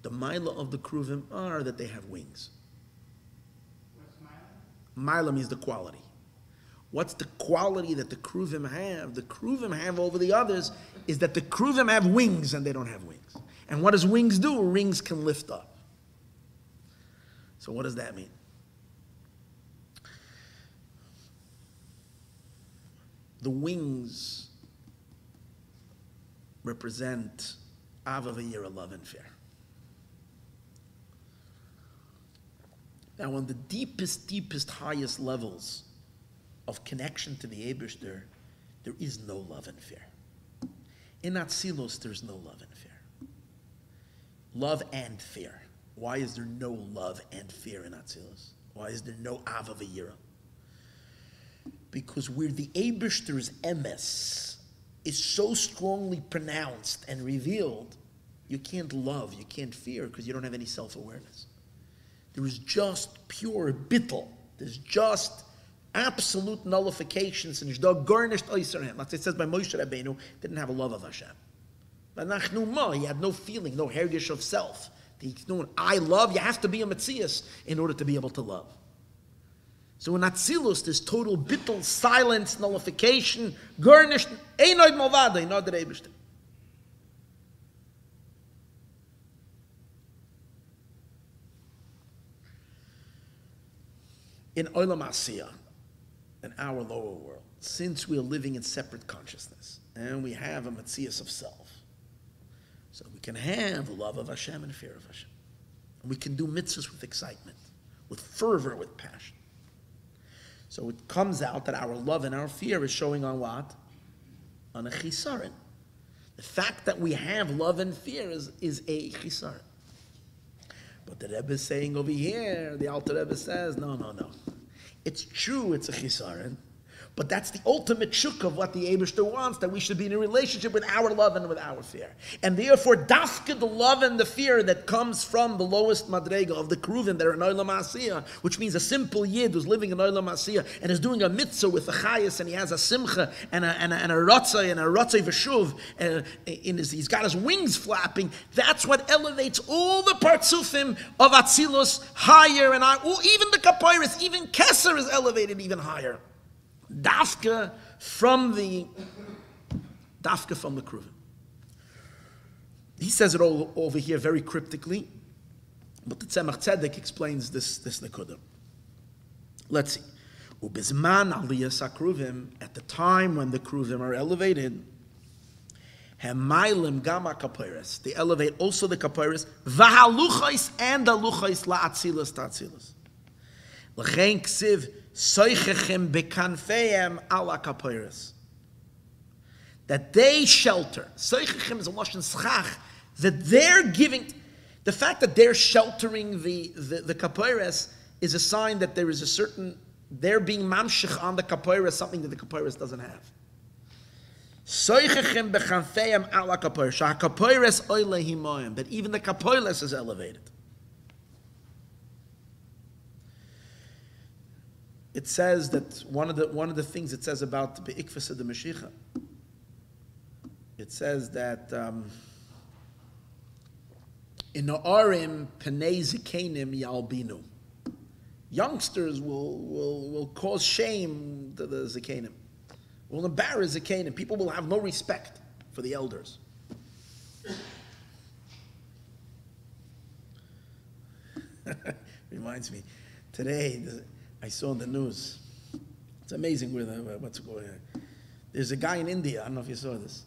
The maila of the Kruvim are that they have wings. Maila means the quality. What's the quality that the Kruvim have? The Kruvim have over the others is that the Kruvim have wings and they don't have wings. And what does wings do? Wings can lift up. So what does that mean? The wings represent Ava v'yira, love and fear. Now, on the deepest, highest levels of connection to the Eibishter, there is no love and fear. In Atzilus, there's no love and fear. Love and fear. Why is there no love and fear in Atzilus? Why is there no Ava v'yira? Because where the Eibishter's emes is so strongly pronounced and revealed, you can't love, you can't fear, because you don't have any self-awareness. There is just pure bittul. There's just absolute nullifications, and there's no garnished oiserhem. Like it says by Moshe Rabbeinu, didn't have a love of Hashem. He had no feeling, no heritage of self. I love, you have to be a Metzias in order to be able to love. So in Atzilus, there's total bittul, silence, nullification, garnished, einoid malvada, not the Eibishter. In Olam Asiyah, in our lower world, since we are living in separate consciousness, and we have a Metzias of self, so we can have the love of Hashem and fear of Hashem. And we can do mitzvahs with excitement, with fervor, with passion. So it comes out that our love and our fear is showing on what? On a chisaron. The fact that we have love and fear is a chisaron. But the Rebbe is saying over here, the Alter Rebbe says, no. It's true, it's a chisaron. But that's the ultimate shuk of what the Eibishter wants, that we should be in a relationship with our love and with our fear. And therefore, dafka, the love and the fear that comes from the lowest madrega of the Hakruvim that are in Olam Asiyah, which means a simple yid who's living in Olam Asiyah and is doing a mitzvah with a chayas, and he has a simcha and a ratzai v'shuv, and he's got his wings flapping. That's what elevates all the partsufim of Atzilus higher, and even the Kapairis, even Keser is elevated even higher. Dafka from the Hakruvim. He says it all over here very cryptically, but the Tzemach Tzedek explains this nekuda. Let's see. Ubizman aliyas Hakruvim, at the time when the Hakruvim are elevated, Hemailim gama kapairis, they elevate also the kapairis, v'haluchais and the luchais la'atzilus ta'atzilus. L'chein ksiv soichechem bekanfeim ala kapairis, that they shelter. Soichechem is a lashon schach, that they're giving. The fact that they're sheltering the kapairis is a sign that there is a certain, they're being mamshich on the kapairis, something that the kapairis doesn't have. Soichechem bekanfeim ala kapairis, sha'kapairis oilehim moyim, that even the kapairis is elevated. It says that one of the things it says about Be'ikvasa de Mashiach, it says that in Na'arim Penei Zikenim Yalbinu, youngsters will cause shame to the Zikenim, will embarrass Zikenim. People will have no respect for the elders. Reminds me, today I saw in the news. It's amazing what's going on. There's a guy in India, I don't know if you saw this.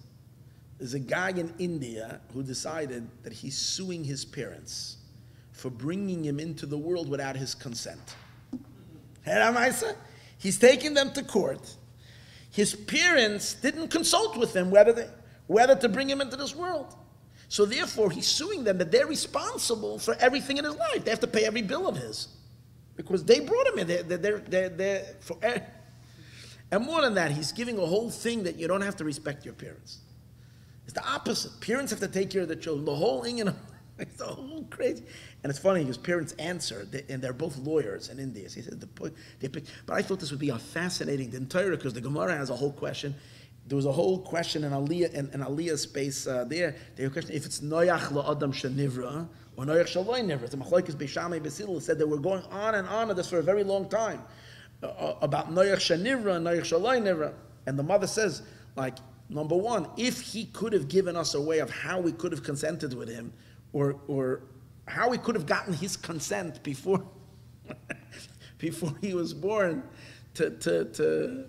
There's a guy in India who decided that he's suing his parents for bringing him into the world without his consent. He's taking them to court. His parents didn't consult with him whether to bring him into this world. So therefore, he's suing them that they're responsible for everything in his life. They have to pay every bill of his. Because they brought him in. And more than that, he's giving a whole thing that you don't have to respect your parents. It's the opposite. Parents have to take care of their children. The whole thing, it's the whole crazy. And it's funny, his parents answered, and they're both lawyers in India. So he said, but I thought this would be a fascinating Torah, because the Gemara has a whole question. There was a whole question in Aliyah space there. They were questioning if it's noyach la'adam shenivra, or noyach shaloi nivra. It's a machlokes Beishamai Basil said that we're going on and on this for a very long time about noyach shenivra and noyach shaloi nivra. And the mother says, like, number one, if he could have given us a way of how we could have consented with him, or how we could have gotten his consent before he was born, to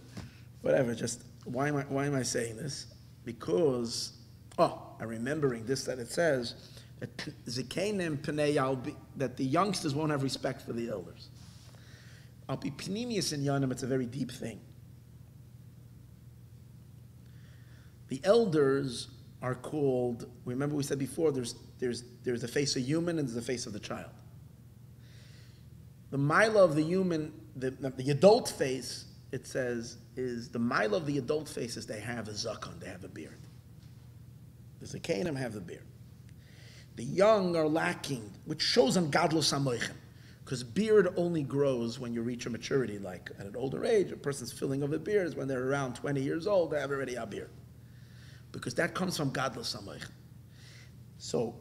whatever. Just why am I saying this? Because I'm remembering this, that it says that Zikenim Penei, that the youngsters won't have respect for the elders. I'll be Pnimius in Yanim, it's a very deep thing. The elders are called, remember we said before, there's the face of human and there's the face of the child. The mila of the human, the adult face, it says, is the mila of the adult face is they have a zakon, they have a beard. The Zakanim have the beard. The young are lacking, which shows on gadlus hamoichem. Because beard only grows when you reach a maturity, like at an older age. A person's filling of a beard is when they're around 20 years old, they have already a beard. Because that comes from gadlus hamoichin. So,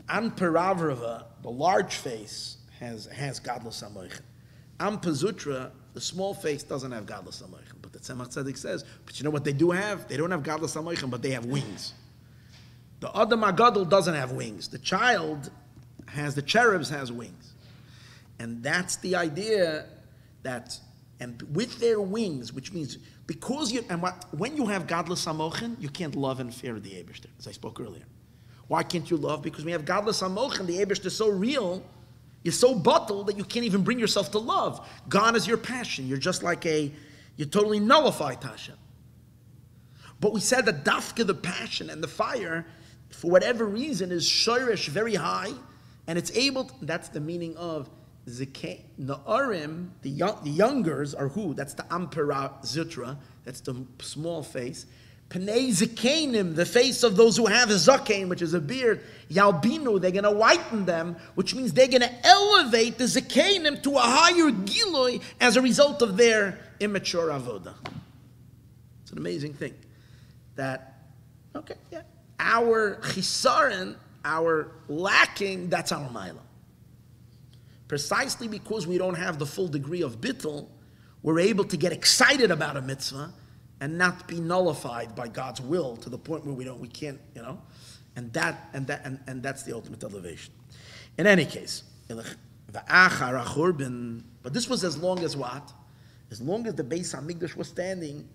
an peravrava, the large face, has gadlus hamoichin. An pezutra, the small face, doesn't have gadlus hamoichin. But the Tzemach Tzedek says, but you know what they do have? They don't have gadlus hamoichin, but they have wings. The Adam HaGadol doesn't have wings. The cherubs has wings. And that's the idea that, and with their wings, which means, when you have gadlus hamoichin, you can't love and fear the Eibishter, as I spoke earlier. Why can't you love? Because when you have gadlus hamoichin, the Eibishter is so real, you're so bottled that you can't even bring yourself to love. God is your passion. You're just like you totally nullify Tasha. But we said that dafka, the passion and the fire, for whatever reason, is shoresh, very high, and it's able to, that's the meaning of Na'arim, the youngers are who? That's the Ampera Zutra, that's the small face. Pnei Zikenim, the face of those who have a Zakein, which is a beard. Yalbinu, they're going to whiten them, which means they're going to elevate the Zikenim to a higher Giloi as a result of their immature Avodah. It's an amazing thing. Our Chisaron, our lacking, that's our Maila. Precisely because we don't have the full degree of bittul, we're able to get excited about a mitzvah and not be nullified by God's will to the point where we can't, and that's the ultimate elevation. In any case, but this was as long as what? As long as the Beis HaMikdash was standing,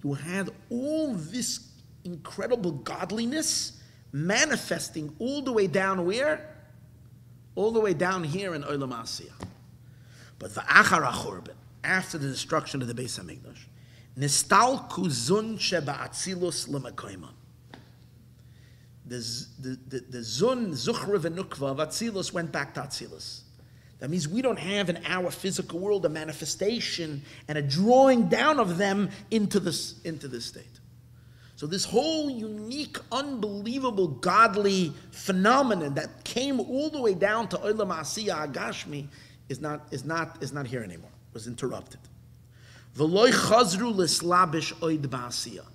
you had all this incredible godliness manifesting all the way down where? All the way down here in Olam Asiyah. But v'achar ha'churban, after the destruction of the Beis HaMikdash, nistalku zun sheba'atzilus l'makoymon. The zun, zuchra v'nukva of Atzilus went back to Atzilus. That means we don't have in our physical world a manifestation and a drawing down of them into this state. So this whole unique, unbelievable, godly phenomenon that came all the way down to Olam Asiyah Agashmi is not here anymore. It was interrupted. V'loi chazru l'slabish oid ba'asiyah.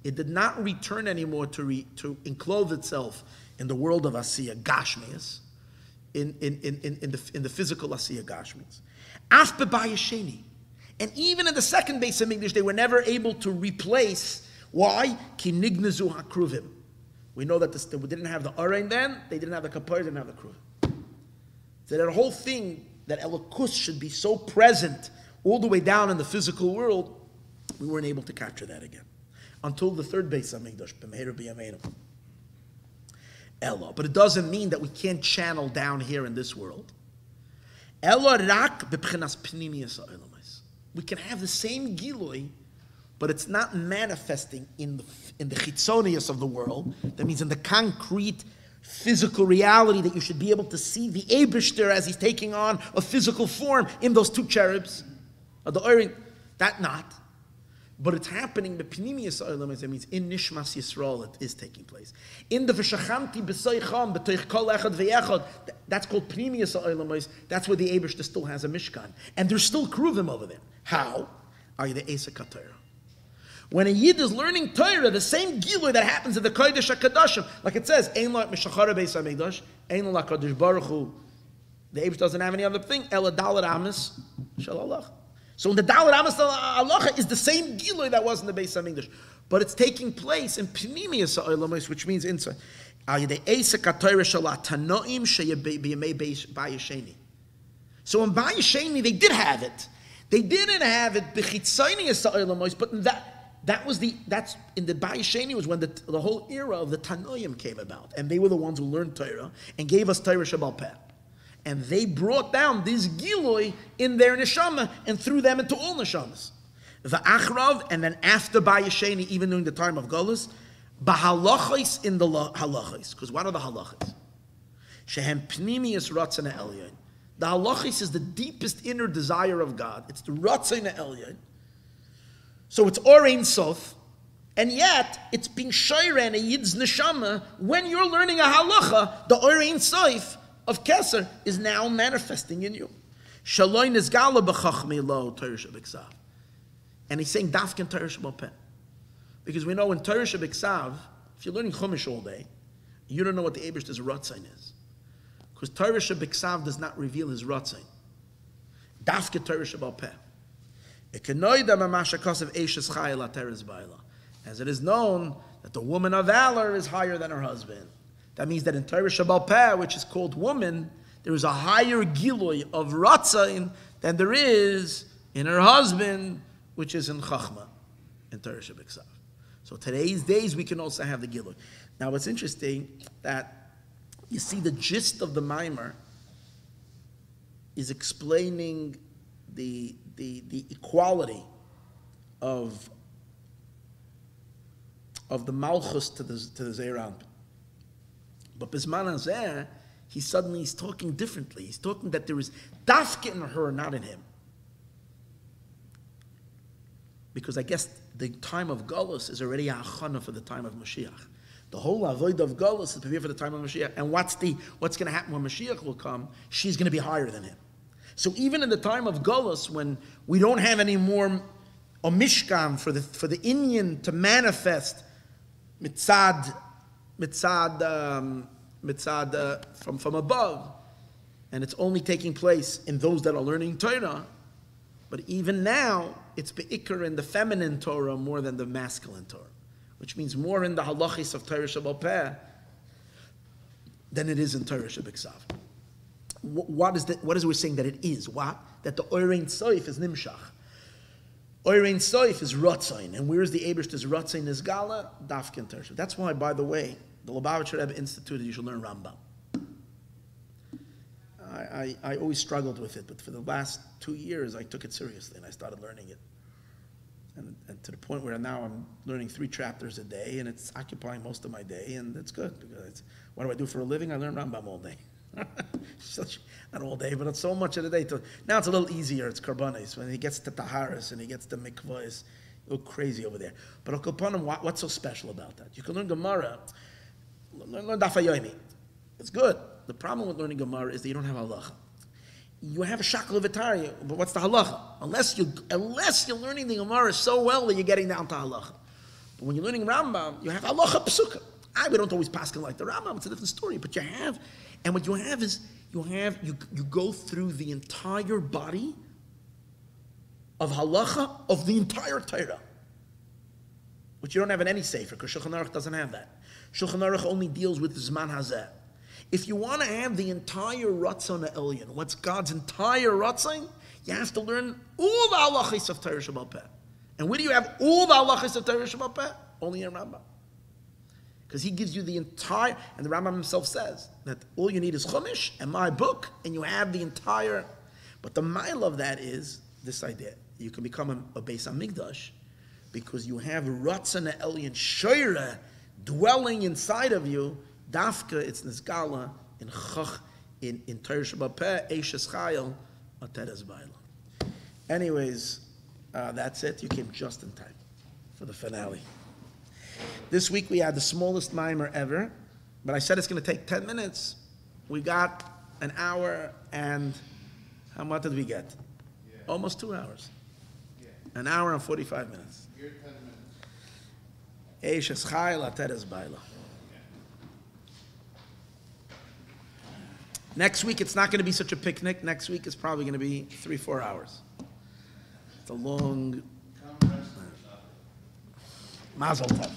It did not return anymore to enclose itself in the world of Asiyah Gashmias, in the physical Asiyah Gashmias. Af bebayasheni. And even in the second Beis HaMikdash, they were never able to replace. Why? Ki nignazu hakruvim. We know that they didn't have the Arain then, they didn't have the Kapar, they didn't have the Kruvim. So that whole thing, that Elokus should be so present all the way down in the physical world, we weren't able to capture that again. Until the third Beis HaMikdash, b'meir b'yameinu. Ella. But it doesn't mean that we can't channel down here in this world. Ella rak b'pchinas pnimiyas ha'olamais. We can have the same Giloi, but it's not manifesting in the chitzonius of the world. That means in the concrete, physical reality that you should be able to see the Eibishter as he's taking on a physical form in those two cherubs. The Orin, that not. But it's happening, the Pnimiyas Olamais, that means in Nishmas Yisroel it is taking place. In the V'shachanti B'soicham, B'toich Kol Echad V'yechad, that's called Pnimiyas Olamais, that's where the Eibishter still has a Mishkan. And there's still Kruvim over there. How? Are you the Esek HaTorah? When a Yid is learning Torah, the same Gilui that happens in the Kodesh HaKadoshim, like it says, Ein lo Meshachara Beis HaMikdash, Ein lo HaKadosh Baruch Hu, the Eibush doesn't have any other thing, Ela Dalet Amis Shel Allah. So in the Dalet Amis Shel Allah is the same Gilui that was in the Beis HaMikdash, but it's taking place in Pnimiyas HaOlamos, which means inside. So in Bayesheni they did have it. They didn't have it b'chitzonius ha'olamos, but that's in the Bayesheni was when the whole era of the Tanoim came about, and they were the ones who learned Torah and gave us Torah Shabbal Peh, and they brought down this Giloi in their neshama and threw them into all neshamas. The Achrav, and then after Bayesheni, even during the time of Golus, b'halachos in the halachos, because what are the halachos? Shehem pnimius ratzon ha'elyon. The halachis is the deepest inner desire of God. It's the ratzon ha'elyon. So it's Or Ein Sof, and yet it's being shayra in a Yid's neshama. When you're learning a halacha, the Or Ein Sof of Keser is now manifesting in you. Shaloi nizgala b'chachmi lo Torah shebiksav. And he's saying dafkin Torah shebal-peh. Because we know in Torah shebiksav, if you're learning Chumash all day, you don't know what the Eibishter's Ratzain is. Because Torah shebiksav does not reveal his Ratzain. Dafkin Torah shebal-peh. As it is known that the woman of valor is higher than her husband. That means that in Torah Shabbat Peh, which is called woman, there is a higher gilui of Ratzain than there is in her husband, which is in Chachma, in Torah Shabbat Ksav. So today's days we can also have the gilui. Now what's interesting, that you see the gist of the Maimer is explaining the equality of the Malchus to the Zeir. But Bisman Hazeh, he's talking differently. He's talking that there is dafka in her, not in him. Because I guess the time of Golus is already a achana for the time of Mashiach. The whole avoid of Golus is prepared for the time of Mashiach. And what's going to happen when Mashiach will come? She's going to be higher than him. So even in the time of Golus, when we don't have any more a Mishkan for the Inyan to manifest mitzad from above, and it's only taking place in those that are learning Torah. But even now, it's be'ikr in the feminine Torah more than the masculine Torah, which means more in the halachis of Torah Shabbat Peh than it is in Torah Shabbat Ksav. What is we saying that it is? What? That the Oirein Soif is Nimshach. Oirein Soif is Ratzain. And where is the Eibishter's Ratzain is Gala? Dafkin Torah. That's why, by the way, the Lubavitcher Rebbe instituted you should learn Rambam. I always struggled with it, but for the last 2 years I took it seriously and I started learning it. And to the point where now I'm learning 3 chapters a day, and it's occupying most of my day, and it's good. Because what do I do for a living? I learn Rambam all day. Not all day, but it's so much of the day. Now it's a little easier. It's Karbanis. When he gets to Taharis and he gets to Mikvahs, you go crazy over there. But what's so special about that? You can learn Gemara, learn Daf HaYomi. It's good. The problem with learning Gemara is that you don't have halacha. You have a shackle of Vitaria, but what's the halacha? Unless you're learning the Gemara so well that you're getting down to halacha. But when you're learning Rambam, you have halacha psuka. We don't always paskin like the Rambam. It's a different story. But you have, and what you have is you go through the entire body of halacha of the entire Torah, which you don't have in any sefer, because Shulchan Aruch doesn't have that. Shulchan Aruch only deals with Zman Hazeh. If you want to have the entire Ratzon Elyon, what's God's entire Ratzon, you have to learn all the halachis of Torah Shabbat Peh. And where do you have all the halachis of Torah Shabbat Peh? Only in Rambam. Because he gives you the entire, and the Rambam himself says that all you need is Chumash and my book, and you have the entire. But the mile of that is this idea: you can become a Beis Hamikdash because you have Ratzon Elyon Shoira dwelling inside of you. Dafka, it's Nizgala in Chach, in Torah Shabbat Peh, Eishes Chayil, Ateres Baila. Anyways, that's it. You came just in time for the finale. This week we had the smallest mimer ever, but I said it's going to take 10 minutes. We got an hour and, how much did we get? Yeah. Almost 2 hours. Yeah. An hour and 45 minutes. You're 10 minutes. Eishes Chayil, Ateres Baila. Next week, it's not going to be such a picnic. Next week, it's probably going to be 3-4 hours. It's a long... Mazel tov.